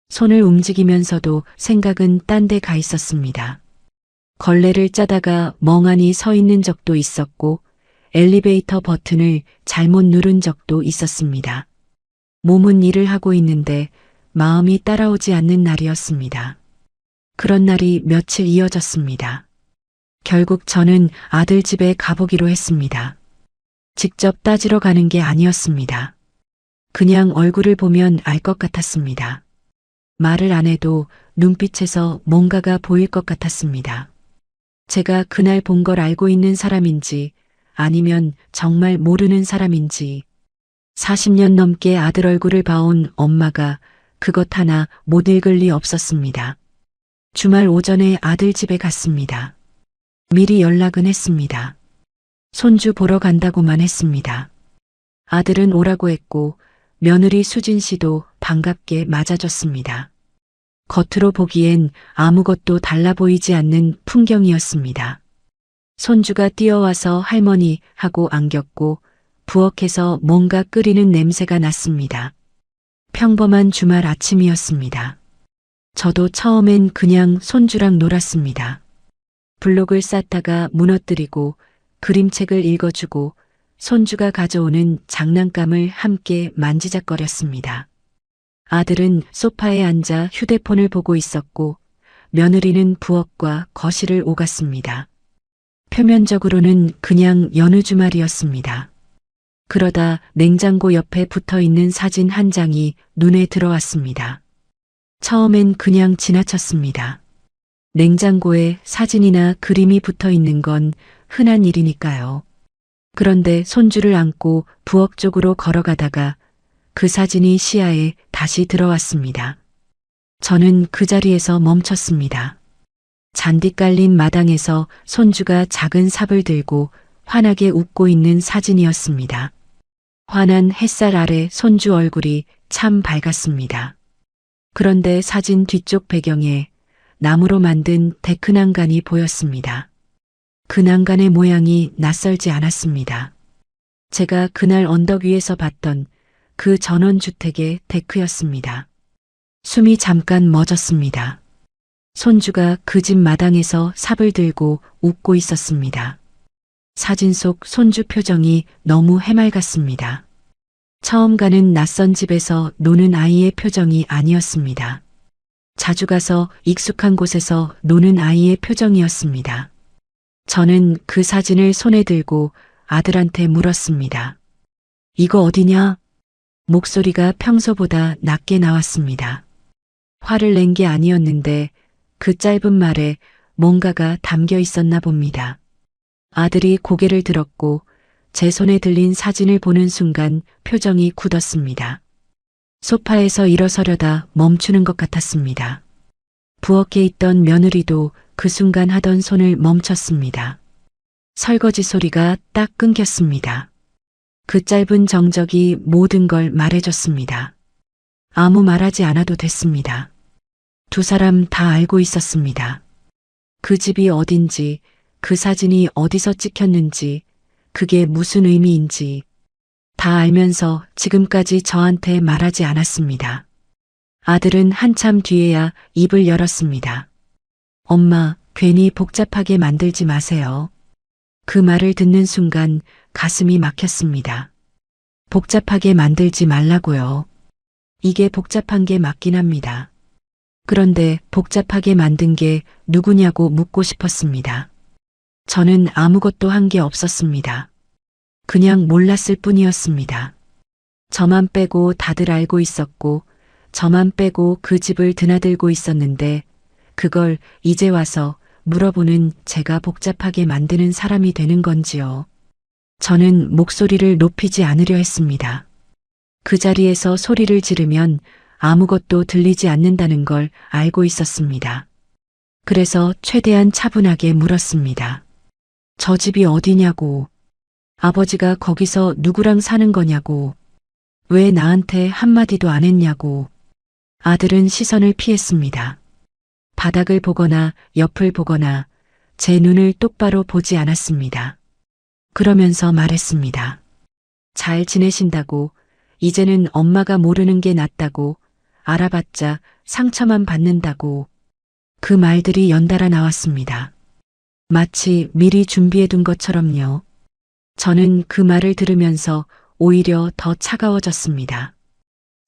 [SPEAKER 2] 손을 움직이면서도 생각은 딴 데 가 있었습니다. 걸레를 짜다가 멍하니 서 있는 적도 있었고 엘리베이터 버튼을 잘못 누른 적도 있었습니다. 몸은 일을 하고 있는데 마음이 따라오지 않는 날이었습니다. 그런 날이 며칠 이어졌습니다. 결국 저는 아들 집에 가보기로 했습니다. 직접 따지러 가는 게 아니었습니다. 그냥 얼굴을 보면 알 것 같았습니다. 말을 안 해도 눈빛에서 뭔가가 보일 것 같았습니다. 제가 그날 본 걸 알고 있는 사람인지 아니면 정말 모르는 사람인지 40년 넘게 아들 얼굴을 봐온 엄마가 그것 하나 못 읽을 리 없었습니다. 주말 오전에 아들 집에 갔습니다. 미리 연락은 했습니다. 손주 보러 간다고만 했습니다. 아들은 오라고 했고 며느리 수진 씨도 반갑게 맞아줬습니다. 겉으로 보기엔 아무것도 달라 보이지 않는 풍경이었습니다. 손주가 뛰어와서 할머니 하고 안겼고 부엌에서 뭔가 끓이는 냄새가 났습니다. 평범한 주말 아침이었습니다. 저도 처음엔 그냥 손주랑 놀았습니다. 블록을 쌓다가 무너뜨리고 그림책을 읽어주고 손주가 가져오는 장난감을 함께 만지작거렸습니다. 아들은 소파에 앉아 휴대폰을 보고 있었고 며느리는 부엌과 거실을 오갔습니다. 표면적으로는 그냥 여느 주말이었습니다. 그러다 냉장고 옆에 붙어 있는 사진 한 장이 눈에 들어왔습니다. 처음엔 그냥 지나쳤습니다. 냉장고에 사진이나 그림이 붙어 있는 건 흔한 일이니까요. 그런데 손주를 안고 부엌 쪽으로 걸어가다가 그 사진이 시야에 다시 들어왔습니다. 저는 그 자리에서 멈췄습니다. 잔디 깔린 마당에서 손주가 작은 삽을 들고 환하게 웃고 있는 사진이었습니다. 환한 햇살 아래 손주 얼굴이 참 밝았습니다. 그런데 사진 뒤쪽 배경에 나무로 만든 데크 난간이 보였습니다. 그 난간의 모양이 낯설지 않았습니다. 제가 그날 언덕 위에서 봤던 그 전원주택의 데크였습니다. 숨이 잠깐 멎었습니다. 손주가 그 집 마당에서 삽을 들고 웃고 있었습니다. 사진 속 손주 표정이 너무 해맑았습니다. 처음 가는 낯선 집에서 노는 아이의 표정이 아니었습니다. 자주 가서 익숙한 곳에서 노는 아이의 표정이었습니다. 저는 그 사진을 손에 들고 아들한테 물었습니다. 이거 어디냐? 목소리가 평소보다 낮게 나왔습니다. 화를 낸 게 아니었는데 그 짧은 말에 뭔가가 담겨 있었나 봅니다. 아들이 고개를 들었고 제 손에 들린 사진을 보는 순간 표정이 굳었습니다. 소파에서 일어서려다 멈추는 것 같았습니다. 부엌에 있던 며느리도 그 순간 하던 손을 멈췄습니다. 설거지 소리가 딱 끊겼습니다. 그 짧은 정적이 모든 걸 말해줬습니다. 아무 말하지 않아도 됐습니다. 두 사람 다 알고 있었습니다. 그 집이 어딘지, 그 사진이 어디서 찍혔는지, 그게 무슨 의미인지 다 알면서 지금까지 저한테 말하지 않았습니다. 아들은 한참 뒤에야 입을 열었습니다. 엄마, 괜히 복잡하게 만들지 마세요. 그 말을 듣는 순간 가슴이 막혔습니다. 복잡하게 만들지 말라고요. 이게 복잡한 게 맞긴 합니다. 그런데 복잡하게 만든 게 누구냐고 묻고 싶었습니다. 저는 아무것도 한 게 없었습니다. 그냥 몰랐을 뿐이었습니다. 저만 빼고 다들 알고 있었고, 저만 빼고 그 집을 드나들고 있었는데, 그걸 이제 와서 물어보는 제가 복잡하게 만드는 사람이 되는 건지요. 저는 목소리를 높이지 않으려 했습니다. 그 자리에서 소리를 지르면 아무것도 들리지 않는다는 걸 알고 있었습니다. 그래서 최대한 차분하게 물었습니다. 저 집이 어디냐고. 아버지가 거기서 누구랑 사는 거냐고. 왜 나한테 한마디도 안 했냐고. 아들은 시선을 피했습니다. 바닥을 보거나 옆을 보거나 제 눈을 똑바로 보지 않았습니다. 그러면서 말했습니다. 잘 지내신다고, 이제는 엄마가 모르는 게 낫다고, 알아봤자 상처만 받는다고. 그 말들이 연달아 나왔습니다. 마치 미리 준비해둔 것처럼요. 저는 그 말을 들으면서 오히려 더 차가워졌습니다.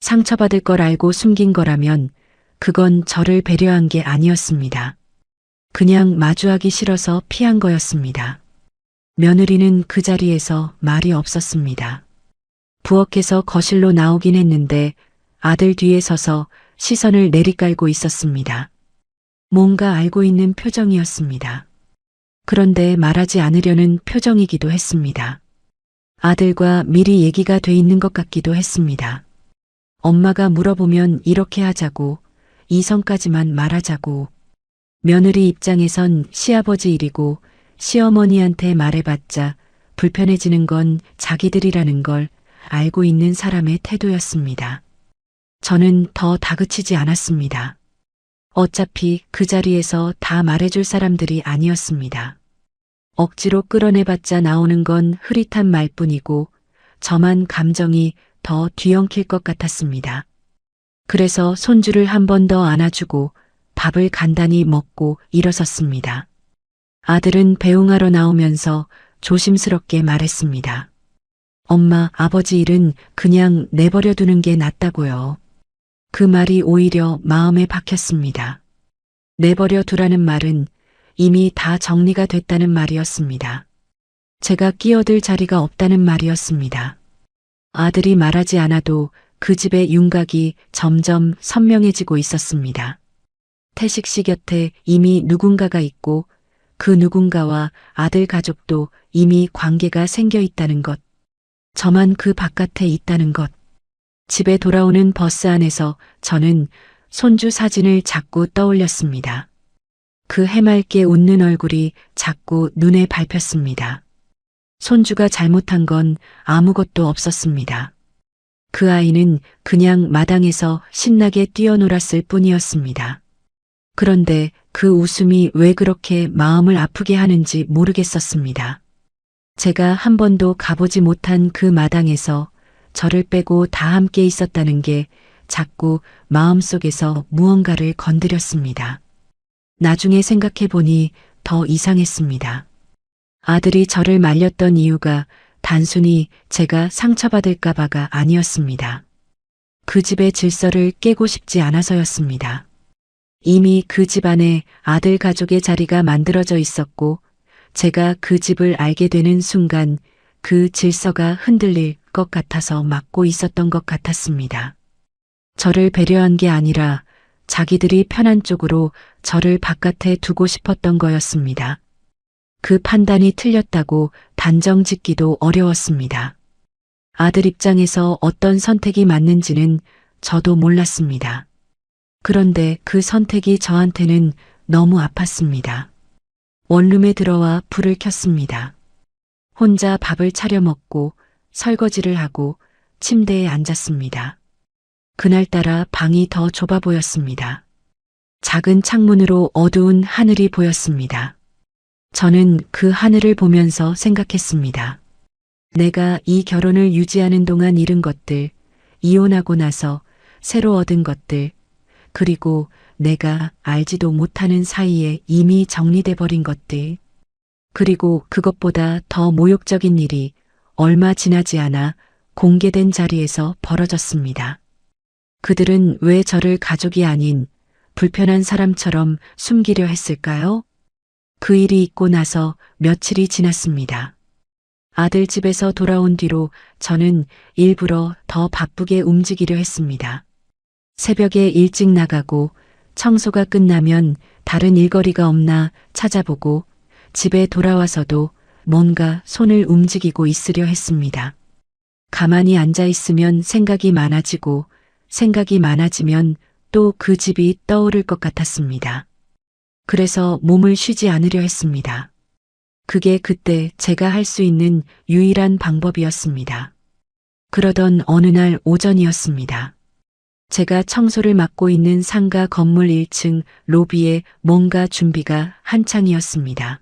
[SPEAKER 2] 상처받을 걸 알고 숨긴 거라면 그건 저를 배려한 게 아니었습니다. 그냥 마주하기 싫어서 피한 거였습니다. 며느리는 그 자리에서 말이 없었습니다. 부엌에서 거실로 나오긴 했는데 아들 뒤에 서서 시선을 내리깔고 있었습니다. 뭔가 알고 있는 표정이었습니다. 그런데 말하지 않으려는 표정이기도 했습니다. 아들과 미리 얘기가 돼 있는 것 같기도 했습니다. 엄마가 물어보면 이렇게 하자고, 이성까지만 말하자고. 며느리 입장에선 시아버지 일이고 시어머니한테 말해봤자 불편해지는 건 자기들이라는 걸 알고 있는 사람의 태도였습니다. 저는 더 다그치지 않았습니다. 어차피 그 자리에서 다 말해줄 사람들이 아니었습니다. 억지로 끌어내봤자 나오는 건 흐릿한 말뿐이고 저만 감정이 더 뒤엉킬 것 같았습니다. 그래서 손주를 한 번 더 안아주고 밥을 간단히 먹고 일어섰습니다. 아들은 배웅하러 나오면서 조심스럽게 말했습니다. 엄마, 아버지 일은 그냥 내버려 두는 게 낫다고요. 그 말이 오히려 마음에 박혔습니다. 내버려 두라는 말은 이미 다 정리가 됐다는 말이었습니다. 제가 끼어들 자리가 없다는 말이었습니다. 아들이 말하지 않아도 그 집의 윤곽이 점점 선명해지고 있었습니다. 태식 씨 곁에 이미 누군가가 있고 그 누군가와 아들 가족도 이미 관계가 생겨 있다는 것. 저만 그 바깥에 있다는 것. 집에 돌아오는 버스 안에서 저는 손주 사진을 자꾸 떠올렸습니다. 그 해맑게 웃는 얼굴이 자꾸 눈에 밟혔습니다. 손주가 잘못한 건 아무것도 없었습니다. 그 아이는 그냥 마당에서 신나게 뛰어놀았을 뿐이었습니다. 그런데 그 웃음이 왜 그렇게 마음을 아프게 하는지 모르겠었습니다. 제가 한 번도 가보지 못한 그 마당에서 저를 빼고 다 함께 있었다는 게 자꾸 마음속에서 무언가를 건드렸습니다. 나중에 생각해보니 더 이상했습니다. 아들이 저를 말렸던 이유가 단순히 제가 상처받을까봐가 아니었습니다. 그 집의 질서를 깨고 싶지 않아서였습니다. 이미 그 집안에 아들 가족의 자리가 만들어져 있었고 제가 그 집을 알게 되는 순간 그 질서가 흔들릴 것 같아서 막고 있었던 것 같았습니다. 저를 배려한 게 아니라 자기들이 편한 쪽으로 저를 바깥에 두고 싶었던 거였습니다. 그 판단이 틀렸다고 단정 짓기도 어려웠습니다. 아들 입장에서 어떤 선택이 맞는지는 저도 몰랐습니다. 그런데 그 선택이 저한테는 너무 아팠습니다. 원룸에 들어와 불을 켰습니다. 혼자 밥을 차려 먹고 설거지를 하고 침대에 앉았습니다. 그날따라 방이 더 좁아 보였습니다. 작은 창문으로 어두운 하늘이 보였습니다. 저는 그 하늘을 보면서 생각했습니다. 내가 이 결혼을 유지하는 동안 잃은 것들, 이혼하고 나서 새로 얻은 것들, 그리고 내가 알지도 못하는 사이에 이미 정리돼 버린 것들, 그리고 그것보다 더 모욕적인 일이 얼마 지나지 않아 공개된 자리에서 벌어졌습니다. 그들은 왜 저를 가족이 아닌 불편한 사람처럼 숨기려 했을까요? 그 일이 있고 나서 며칠이 지났습니다. 아들 집에서 돌아온 뒤로 저는 일부러 더 바쁘게 움직이려 했습니다. 새벽에 일찍 나가고 청소가 끝나면 다른 일거리가 없나 찾아보고 집에 돌아와서도 뭔가 손을 움직이고 있으려 했습니다. 가만히 앉아 있으면 생각이 많아지고 생각이 많아지면 또 그 집이 떠오를 것 같았습니다. 그래서 몸을 쉬지 않으려 했습니다. 그게 그때 제가 할 수 있는 유일한 방법이었습니다. 그러던 어느 날 오전이었습니다. 제가 청소를 맡고 있는 상가 건물 1층 로비에 뭔가 준비가 한창이었습니다.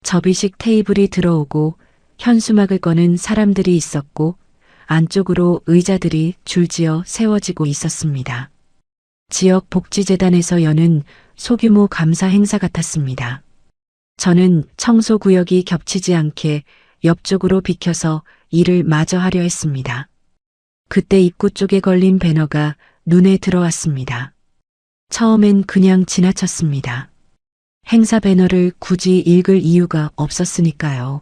[SPEAKER 2] 접이식 테이블이 들어오고 현수막을 거는 사람들이 있었고 안쪽으로 의자들이 줄지어 세워지고 있었습니다. 지역 복지재단에서 여는 소규모 감사 행사 같았습니다. 저는 청소 구역이 겹치지 않게 옆쪽으로 비켜서 일을 마저 하려 했습니다. 그때 입구 쪽에 걸린 배너가 눈에 들어왔습니다. 처음엔 그냥 지나쳤습니다. 행사 배너를 굳이 읽을 이유가 없었으니까요.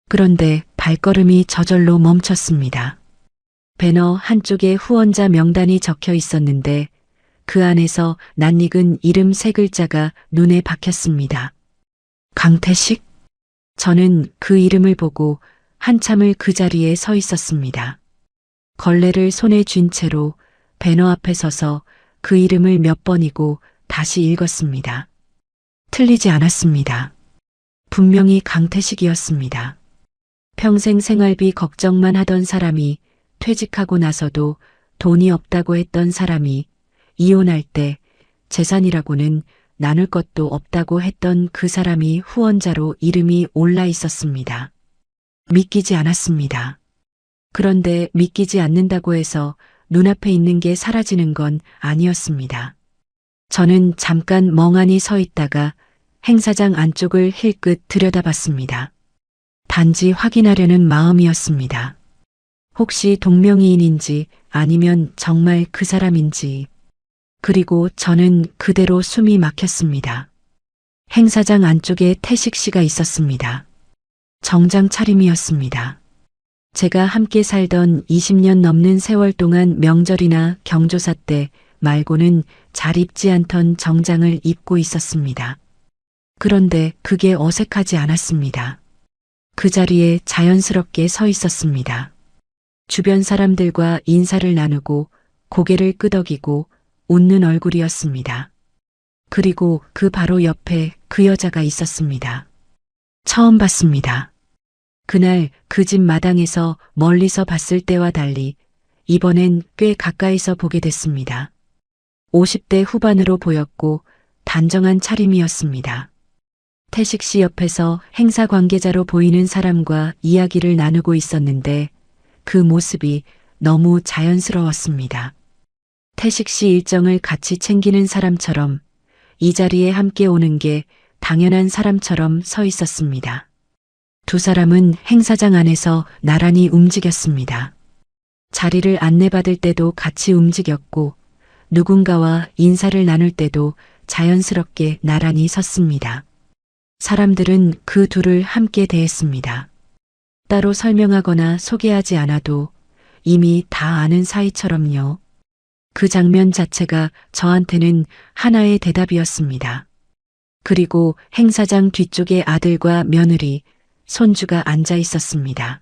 [SPEAKER 2] 그런데 발걸음이 저절로 멈췄습니다. 배너 한쪽에 후원자 명단이 적혀 있었는데 그 안에서 낯익은 이름 3글자가 눈에 박혔습니다. 강태식? 저는 그 이름을 보고 한참을 그 자리에 서 있었습니다. 걸레를 손에 쥔 채로 배너 앞에 서서 그 이름을 몇 번이고 다시 읽었습니다. 틀리지 않았습니다. 분명히 강태식이었습니다. 평생 생활비 걱정만 하던 사람이 퇴직하고 나서도 돈이 없다고 했던 사람이 이혼할 때 재산이라고는 나눌 것도 없다고 했던 그 사람이 후원자로 이름이 올라 있었습니다. 믿기지 않았습니다. 그런데 믿기지 않는다고 해서 눈앞에 있는 게 사라지는 건 아니었습니다. 저는 잠깐 멍하니 서 있다가 행사장 안쪽을 힐끗 들여다봤습니다. 단지 확인하려는 마음이었습니다. 혹시 동명이인인지 아니면 정말 그 사람인지. 그리고 저는 그대로 숨이 막혔습니다. 행사장 안쪽에 태식 씨가 있었습니다. 정장 차림이었습니다. 제가 함께 살던 20년 넘는 세월 동안 명절이나 경조사 때 말고는 잘 입지 않던 정장을 입고 있었습니다. 그런데 그게 어색하지 않았습니다. 그 자리에 자연스럽게 서 있었습니다. 주변 사람들과 인사를 나누고 고개를 끄덕이고 웃는 얼굴이었습니다. 그리고 그 바로 옆에 그 여자가 있었습니다. 처음 봤습니다. 그날 그 집 마당에서 멀리서 봤을 때와 달리 이번엔 꽤 가까이서 보게 됐습니다. 50대 후반으로 보였고 단정한 차림이었습니다. 태식 씨 옆에서 행사 관계자로 보이는 사람과 이야기를 나누고 있었는데 그 모습이 너무 자연스러웠습니다. 태식 씨 일정을 같이 챙기는 사람처럼 이 자리에 함께 오는 게 당연한 사람처럼 서 있었습니다. 두 사람은 행사장 안에서 나란히 움직였습니다. 자리를 안내받을 때도 같이 움직였고 누군가와 인사를 나눌 때도 자연스럽게 나란히 섰습니다. 사람들은 그 둘을 함께 대했습니다. 따로 설명하거나 소개하지 않아도 이미 다 아는 사이처럼요. 그 장면 자체가 저한테는 하나의 대답이었습니다. 그리고 행사장 뒤쪽에 아들과 며느리, 손주가 앉아 있었습니다.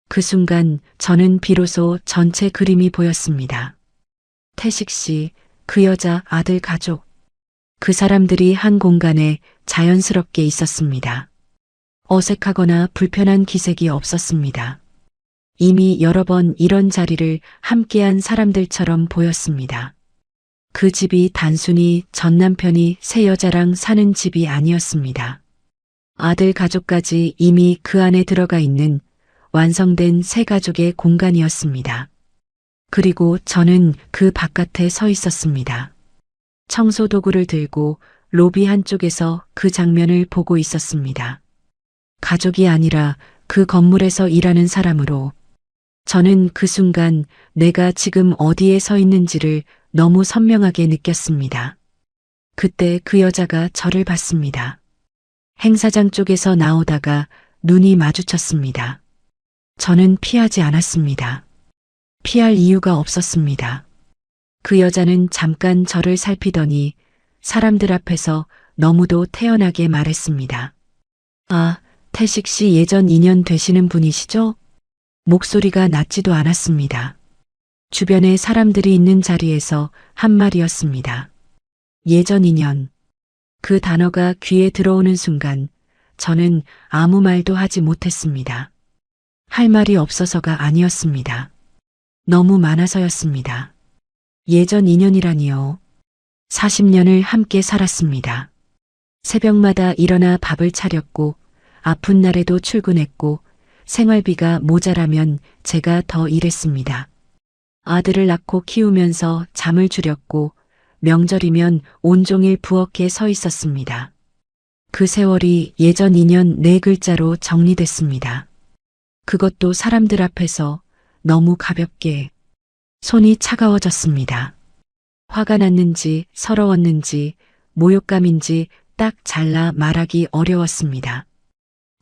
[SPEAKER 2] 그 순간 저는 비로소 전체 그림이 보였습니다. 태식 씨, 그 여자, 아들 가족. 그 사람들이 한 공간에 자연스럽게 있었습니다. 어색하거나 불편한 기색이 없었습니다. 이미 여러 번 이런 자리를 함께한 사람들처럼 보였습니다. 그 집이 단순히 전 남편이 새 여자랑 사는 집이 아니었습니다. 아들 가족까지 이미 그 안에 들어가 있는 완성된 새 가족의 공간이었습니다. 그리고 저는 그 바깥에 서 있었습니다. 청소 도구를 들고 로비 한쪽에서 그 장면을 보고 있었습니다. 가족이 아니라 그 건물에서 일하는 사람으로 저는 그 순간 내가 지금 어디에 서 있는지를 너무 선명하게 느꼈습니다. 그때 그 여자가 저를 봤습니다. 행사장 쪽에서 나오다가 눈이 마주쳤습니다. 저는 피하지 않았습니다. 피할 이유가 없었습니다. 그 여자는 잠깐 저를 살피더니 사람들 앞에서 너무도 태연하게 말했습니다. 아, 태식 씨 예전 인연 되시는 분이시죠? 목소리가 낮지도 않았습니다. 주변에 사람들이 있는 자리에서 한 말이었습니다. 예전 인연. 그 단어가 귀에 들어오는 순간 저는 아무 말도 하지 못했습니다. 할 말이 없어서가 아니었습니다. 너무 많아서였습니다. 예전 인연이라니요. 40년을 함께 살았습니다. 새벽마다 일어나 밥을 차렸고 아픈 날에도 출근했고 생활비가 모자라면 제가 더 일했습니다. 아들을 낳고 키우면서 잠을 줄였고 명절이면 온종일 부엌에 서 있었습니다. 그 세월이 예전 인연 네 글자로 정리됐습니다. 그것도 사람들 앞에서 너무 가볍게. 손이 차가워졌습니다. 화가 났는지 서러웠는지 모욕감인지 딱 잘라 말하기 어려웠습니다.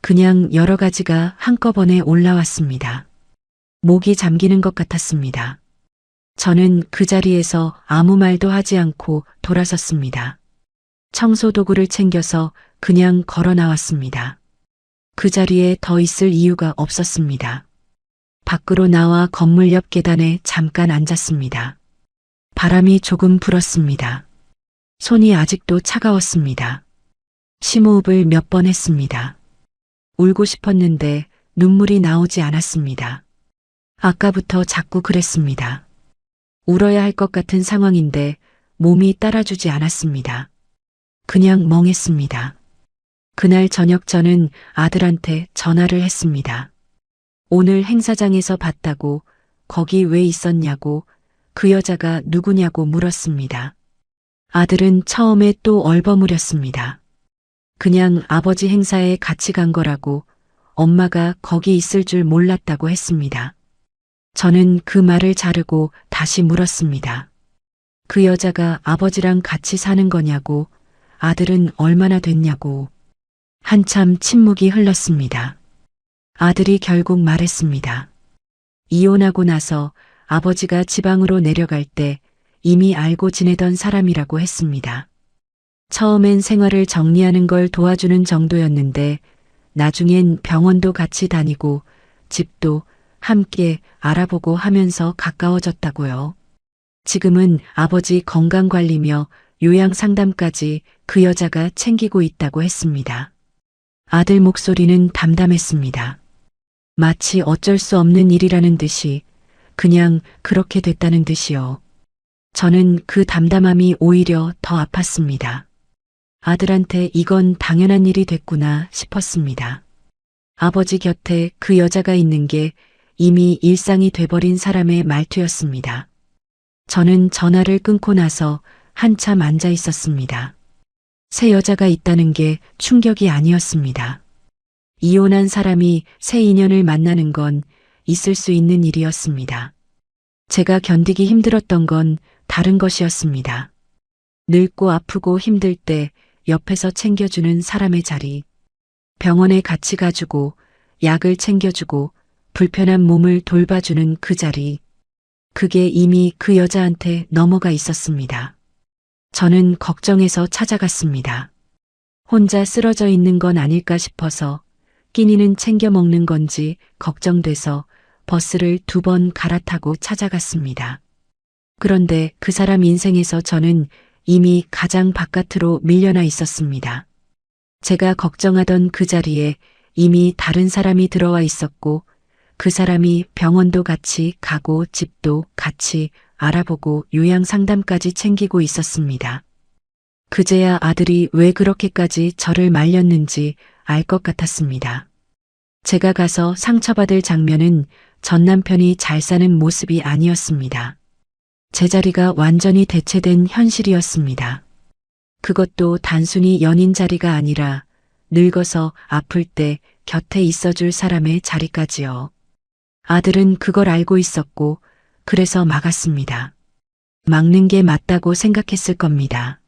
[SPEAKER 2] 그냥 여러 가지가 한꺼번에 올라왔습니다. 목이 잠기는 것 같았습니다. 저는 그 자리에서 아무 말도 하지 않고 돌아섰습니다. 청소 도구를 챙겨서 그냥 걸어 나왔습니다. 그 자리에 더 있을 이유가 없었습니다. 밖으로 나와 건물 옆 계단에 잠깐 앉았습니다. 바람이 조금 불었습니다. 손이 아직도 차가웠습니다. 심호흡을 몇 번 했습니다. 울고 싶었는데 눈물이 나오지 않았습니다. 아까부터 자꾸 그랬습니다. 울어야 할 것 같은 상황인데 몸이 따라주지 않았습니다. 그냥 멍했습니다. 그날 저녁 저는 아들한테 전화를 했습니다. 오늘 행사장에서 봤다고, 거기 왜 있었냐고, 그 여자가 누구냐고 물었습니다. 아들은 처음에 또 얼버무렸습니다. 그냥 아버지 행사에 같이 간 거라고, 엄마가 거기 있을 줄 몰랐다고 했습니다. 저는 그 말을 자르고 다시 물었습니다. 그 여자가 아버지랑 같이 사는 거냐고, 아들은 얼마나 됐냐고. 한참 침묵이 흘렀습니다. 아들이 결국 말했습니다. 이혼하고 나서 아버지가 지방으로 내려갈 때 이미 알고 지내던 사람이라고 했습니다. 처음엔 생활을 정리하는 걸 도와주는 정도였는데 나중엔 병원도 같이 다니고 집도 함께 알아보고 하면서 가까워졌다고요. 지금은 아버지 건강관리며 요양 상담까지 그 여자가 챙기고 있다고 했습니다. 아들 목소리는 담담했습니다. 마치 어쩔 수 없는 일이라는 듯이 그냥 그렇게 됐다는 듯이요. 저는 그 담담함이 오히려 더 아팠습니다. 아들한테 이건 당연한 일이 됐구나 싶었습니다. 아버지 곁에 그 여자가 있는 게 이미 일상이 돼버린 사람의 말투였습니다. 저는 전화를 끊고 나서 한참 앉아 있었습니다. 새 여자가 있다는 게 충격이 아니었습니다. 이혼한 사람이 새 인연을 만나는 건 있을 수 있는 일이었습니다. 제가 견디기 힘들었던 건 다른 것이었습니다. 늙고 아프고 힘들 때 옆에서 챙겨주는 사람의 자리, 병원에 같이 가주고 약을 챙겨주고 불편한 몸을 돌봐주는 그 자리, 그게 이미 그 여자한테 넘어가 있었습니다. 저는 걱정해서 찾아갔습니다. 혼자 쓰러져 있는 건 아닐까 싶어서 끼니는 챙겨 먹는 건지 걱정돼서 버스를 2번 갈아타고 찾아갔습니다. 그런데 그 사람 인생에서 저는 이미 가장 바깥으로 밀려나 있었습니다. 제가 걱정하던 그 자리에 이미 다른 사람이 들어와 있었고 그 사람이 병원도 같이 가고 집도 같이 알아보고 요양 상담까지 챙기고 있었습니다. 그제야 아들이 왜 그렇게까지 저를 말렸는지 알 것 같았습니다. 제가 가서 상처받을 장면은 전 남편이 잘 사는 모습이 아니었습니다. 제자리가 완전히 대체된 현실이었습니다. 그것도 단순히 연인 자리가 아니라 늙어서 아플 때 곁에 있어줄 사람의 자리까지요. 아들은 그걸 알고 있었고 그래서 막았습니다. 막는 게 맞다고 생각했을 겁니다.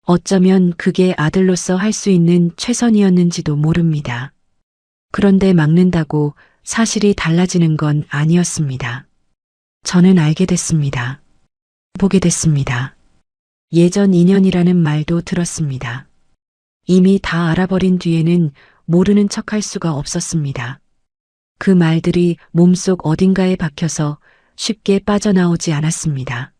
[SPEAKER 2] 어쩌면 그게 아들로서 할 수 있는 최선이었는지도 모릅니다. 그런데 막는다고 사실이 달라지는 건 아니었습니다. 저는 알게 됐습니다. 보게 됐습니다. 예전 인연이라는 말도 들었습니다. 이미 다 알아버린 뒤에는 모르는 척할 수가 없었습니다. 그 말들이 몸속 어딘가에 박혀서 쉽게 빠져나오지 않았습니다.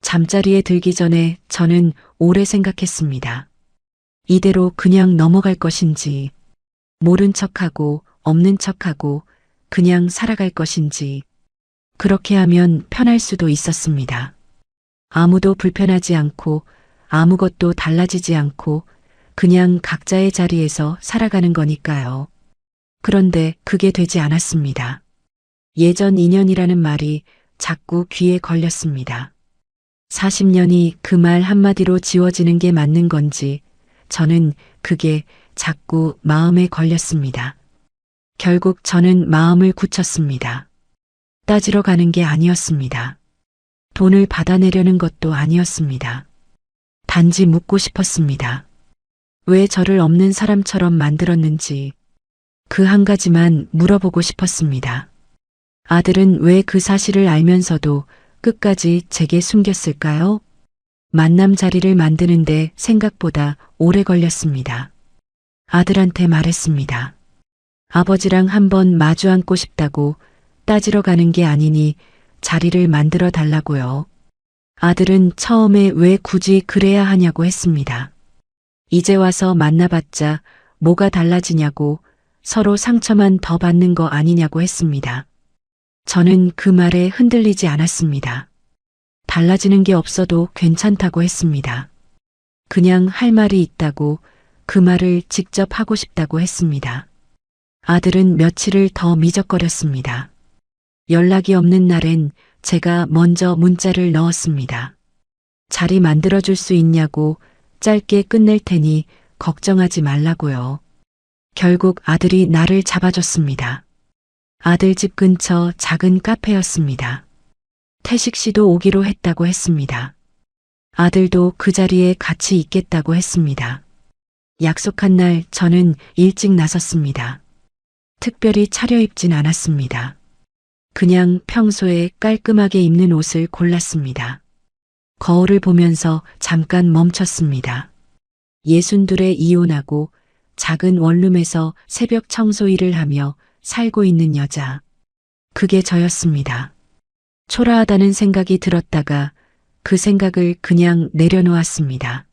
[SPEAKER 2] 잠자리에 들기 전에 저는 오래 생각했습니다. 이대로 그냥 넘어갈 것인지, 모른 척하고 없는 척하고 그냥 살아갈 것인지, 그렇게 하면 편할 수도 있었습니다. 아무도 불편하지 않고 아무것도 달라지지 않고 그냥 각자의 자리에서 살아가는 거니까요. 그런데 그게 되지 않았습니다. 예전 인연이라는 말이 자꾸 귀에 걸렸습니다. 40년이 그 말 한마디로 지워지는 게 맞는 건지 저는 그게 자꾸 마음에 걸렸습니다. 결국 저는 마음을 굳혔습니다. 따지러 가는 게 아니었습니다. 돈을 받아내려는 것도 아니었습니다. 단지 묻고 싶었습니다. 왜 저를 없는 사람처럼 만들었는지 그 한 가지만 물어보고 싶었습니다. 아들은 왜 그 사실을 알면서도 끝까지 제게 숨겼을까요? 만남 자리를 만드는데 생각보다 오래 걸렸습니다. 아들한테 말했습니다. 아버지랑 한번 마주 앉고 싶다고 따지러 가는 게 아니니 자리를 만들어 달라고요. 아들은 처음에 왜 굳이 그래야 하냐고 했습니다. 이제 와서 만나봤자 뭐가 달라지냐고 서로 상처만 더 받는 거 아니냐고 했습니다. 저는 그 말에 흔들리지 않았습니다. 달라지는 게 없어도 괜찮다고 했습니다. 그냥 할 말이 있다고 그 말을 직접 하고 싶다고 했습니다. 아들은 며칠을 더 미적거렸습니다. 연락이 없는 날엔 제가 먼저 문자를 넣었습니다. 자리 만들어줄 수 있냐고 짧게 끝낼 테니 걱정하지 말라고요. 결국 아들이 나를 잡아줬습니다. 아들 집 근처 작은 카페였습니다. 태식 씨도 오기로 했다고 했습니다. 아들도 그 자리에 같이 있겠다고 했습니다. 약속한 날 저는 일찍 나섰습니다. 특별히 차려입진 않았습니다. 그냥 평소에 깔끔하게 입는 옷을 골랐습니다. 거울을 보면서 잠깐 멈췄습니다. 62에 이혼하고 작은 원룸에서 새벽 청소 일을 하며 살고 있는 여자. 그게 저였습니다. 초라하다는 생각이 들었다가 그 생각을 그냥 내려놓았습니다.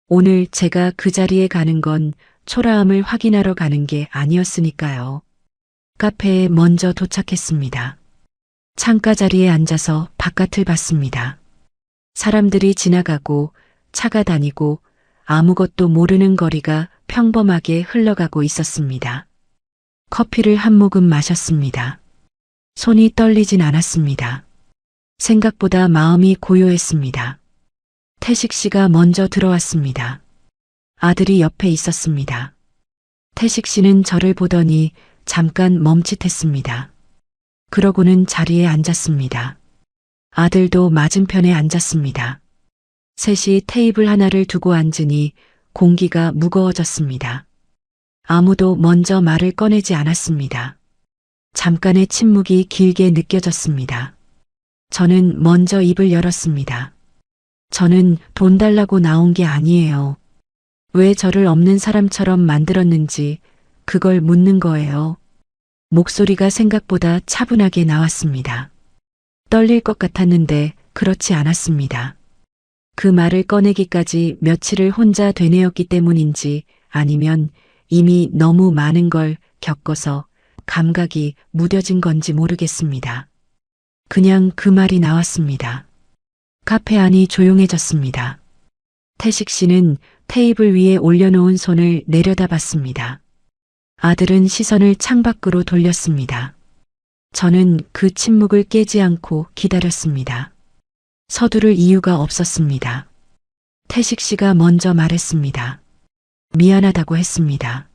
[SPEAKER 2] 오늘 제가 그 자리에 가는 건 초라함을 확인하러 가는 게 아니었으니까요. 카페에 먼저 도착했습니다. 창가 자리에 앉아서 바깥을 봤습니다. 사람들이 지나가고 차가 다니고 아무것도 모르는 거리가 평범하게 흘러가고 있었습니다. 커피를 한 모금 마셨습니다. 손이 떨리진 않았습니다. 생각보다 마음이 고요했습니다. 태식 씨가 먼저 들어왔습니다. 아들이 옆에 있었습니다. 태식 씨는 저를 보더니 잠깐 멈칫했습니다. 그러고는 자리에 앉았습니다. 아들도 맞은편에 앉았습니다. 셋이 테이블 하나를 두고 앉으니 공기가 무거워졌습니다. 아무도 먼저 말을 꺼내지 않았습니다. 잠깐의 침묵이 길게 느껴졌습니다. 저는 먼저 입을 열었습니다. 저는 돈 달라고 나온 게 아니에요. 왜 저를 없는 사람처럼 만들었는지 그걸 묻는 거예요. 목소리가 생각보다 차분하게 나왔습니다. 떨릴 것 같았는데 그렇지 않았습니다. 그 말을 꺼내기까지 며칠을 혼자 되뇌었기 때문인지 아니면 이미 너무 많은 걸 겪어서 감각이 무뎌진 건지 모르겠습니다. 그냥 그 말이 나왔습니다. 카페 안이 조용해졌습니다. 태식 씨는 테이블 위에 올려놓은 손을 내려다봤습니다. 아들은 시선을 창밖으로 돌렸습니다. 저는 그 침묵을 깨지 않고 기다렸습니다. 서두를 이유가 없었습니다. 태식 씨가 먼저 말했습니다. 미안하다고 했습니다.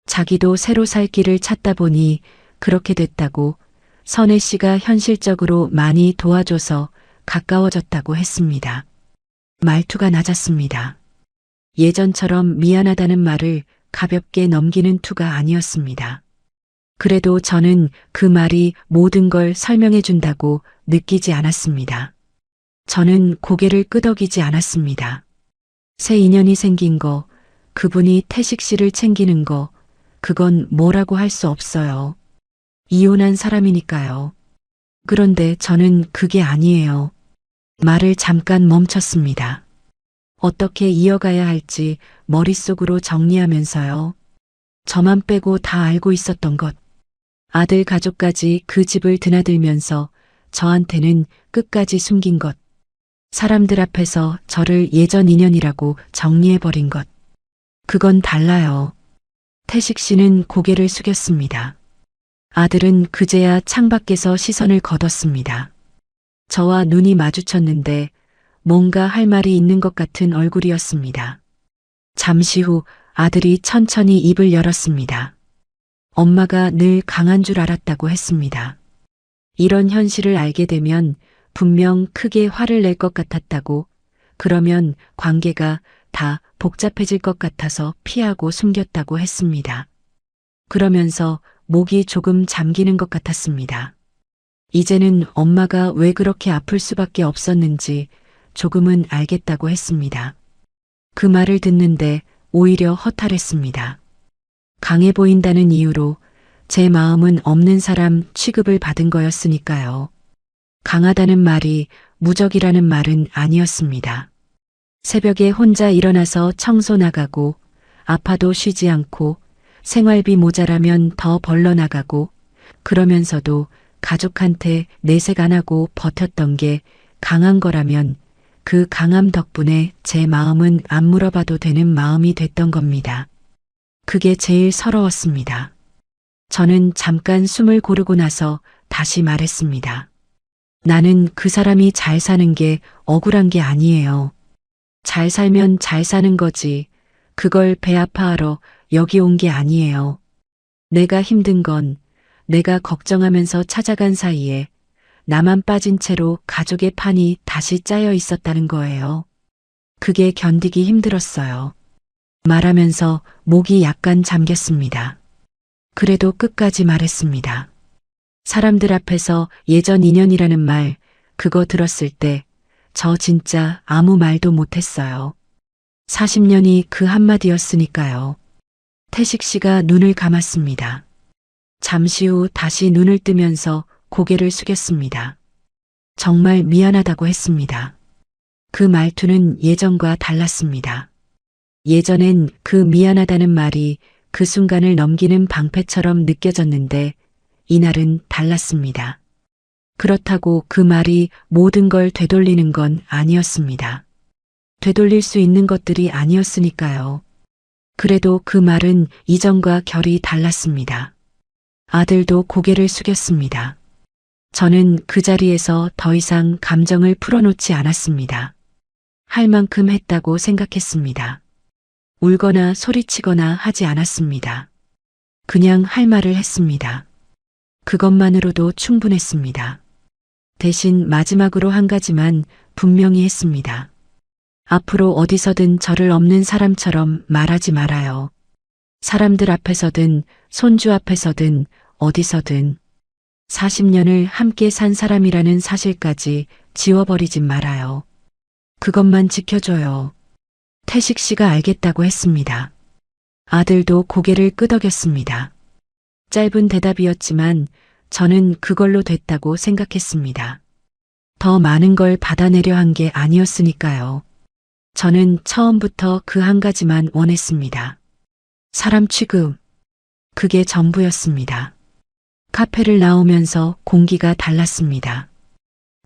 [SPEAKER 2] 자기도 새로 살 길을 찾다 보니 그렇게 됐다고, 선혜 씨가 현실적으로 많이 도와줘서 가까워졌다고 했습니다. 말투가 낮았습니다. 예전처럼 미안하다는 말을 가볍게 넘기는 투가 아니었습니다. 그래도 저는 그 말이 모든 걸 설명해 준다고 느끼지 않았습니다. 저는 고개를 끄덕이지 않았습니다. 새 인연이 생긴 거, 그분이 태식 씨를 챙기는 거, 그건 뭐라고 할 수 없어요. 이혼한 사람이니까요. 그런데 저는 그게 아니에요. 말을 잠깐 멈췄습니다. 어떻게 이어가야 할지 머릿속으로 정리하면서요. 저만 빼고 다 알고 있었던 것. 아들 가족까지 그 집을 드나들면서 저한테는 끝까지 숨긴 것. 사람들 앞에서 저를 예전 인연이라고 정리해버린 것. 그건 달라요. 태식 씨는 고개를 숙였습니다. 아들은 그제야 창밖에서 시선을 걷었습니다. 저와 눈이 마주쳤는데 뭔가 할 말이 있는 것 같은 얼굴이었습니다. 잠시 후 아들이 천천히 입을 열었습니다. 엄마가 늘 강한 줄 알았다고 했습니다. 이런 현실을 알게 되면 분명 크게 화를 낼 것 같았다고, 그러면 관계가 다 복잡해질 것 같아서 피하고 숨겼다고 했습니다. 그러면서 목이 조금 잠기는 것 같았습니다. 이제는 엄마가 왜 그렇게 아플 수밖에 없었는지 조금은 알겠다고 했습니다. 그 말을 듣는데 오히려 허탈했습니다. 강해 보인다는 이유로 제 마음은 없는 사람 취급을 받은 거였으니까요. 강하다는 말이 무적이라는 말은 아니었습니다. 새벽에 혼자 일어나서 청소 나가고, 아파도 쉬지 않고, 생활비 모자라면 더 벌러 나가고, 그러면서도 가족한테 내색 안 하고 버텼던 게 강한 거라면 그 강함 덕분에 제 마음은 안 물어봐도 되는 마음이 됐던 겁니다. 그게 제일 서러웠습니다. 저는 잠깐 숨을 고르고 나서 다시 말했습니다. 나는 그 사람이 잘 사는 게 억울한 게 아니에요. 잘 살면 잘 사는 거지. 그걸 배 아파하러 여기 온 게 아니에요. 내가 힘든 건 내가 걱정하면서 찾아간 사이에 나만 빠진 채로 가족의 판이 다시 짜여 있었다는 거예요. 그게 견디기 힘들었어요. 말하면서 목이 약간 잠겼습니다. 그래도 끝까지 말했습니다. 사람들 앞에서 예전 인연이라는 말, 그거 들었을 때 저 진짜 아무 말도 못했어요. 40년이 그 한마디였으니까요. 태식 씨가 눈을 감았습니다. 잠시 후 다시 눈을 뜨면서 고개를 숙였습니다. 정말 미안하다고 했습니다. 그 말투는 예전과 달랐습니다. 예전엔 그 미안하다는 말이 그 순간을 넘기는 방패처럼 느껴졌는데 이날은 달랐습니다. 그렇다고 그 말이 모든 걸 되돌리는 건 아니었습니다. 되돌릴 수 있는 것들이 아니었으니까요. 그래도 그 말은 이전과 결이 달랐습니다. 아들도 고개를 숙였습니다. 저는 그 자리에서 더 이상 감정을 풀어놓지 않았습니다. 할 만큼 했다고 생각했습니다. 울거나 소리치거나 하지 않았습니다. 그냥 할 말을 했습니다. 그것만으로도 충분했습니다. 대신 마지막으로 한 가지만 분명히 했습니다. 앞으로 어디서든 저를 없는 사람처럼 말하지 말아요. 사람들 앞에서든 손주 앞에서든 어디서든 40년을 함께 산 사람이라는 사실까지 지워버리진 말아요. 그것만 지켜줘요. 태식 씨가 알겠다고 했습니다. 아들도 고개를 끄덕였습니다. 짧은 대답이었지만 저는 그걸로 됐다고 생각했습니다. 더 많은 걸 받아내려 한 게 아니었으니까요. 저는 처음부터 그 한 가지만 원했습니다. 사람 취급. 그게 전부였습니다. 카페를 나오면서 공기가 달랐습니다.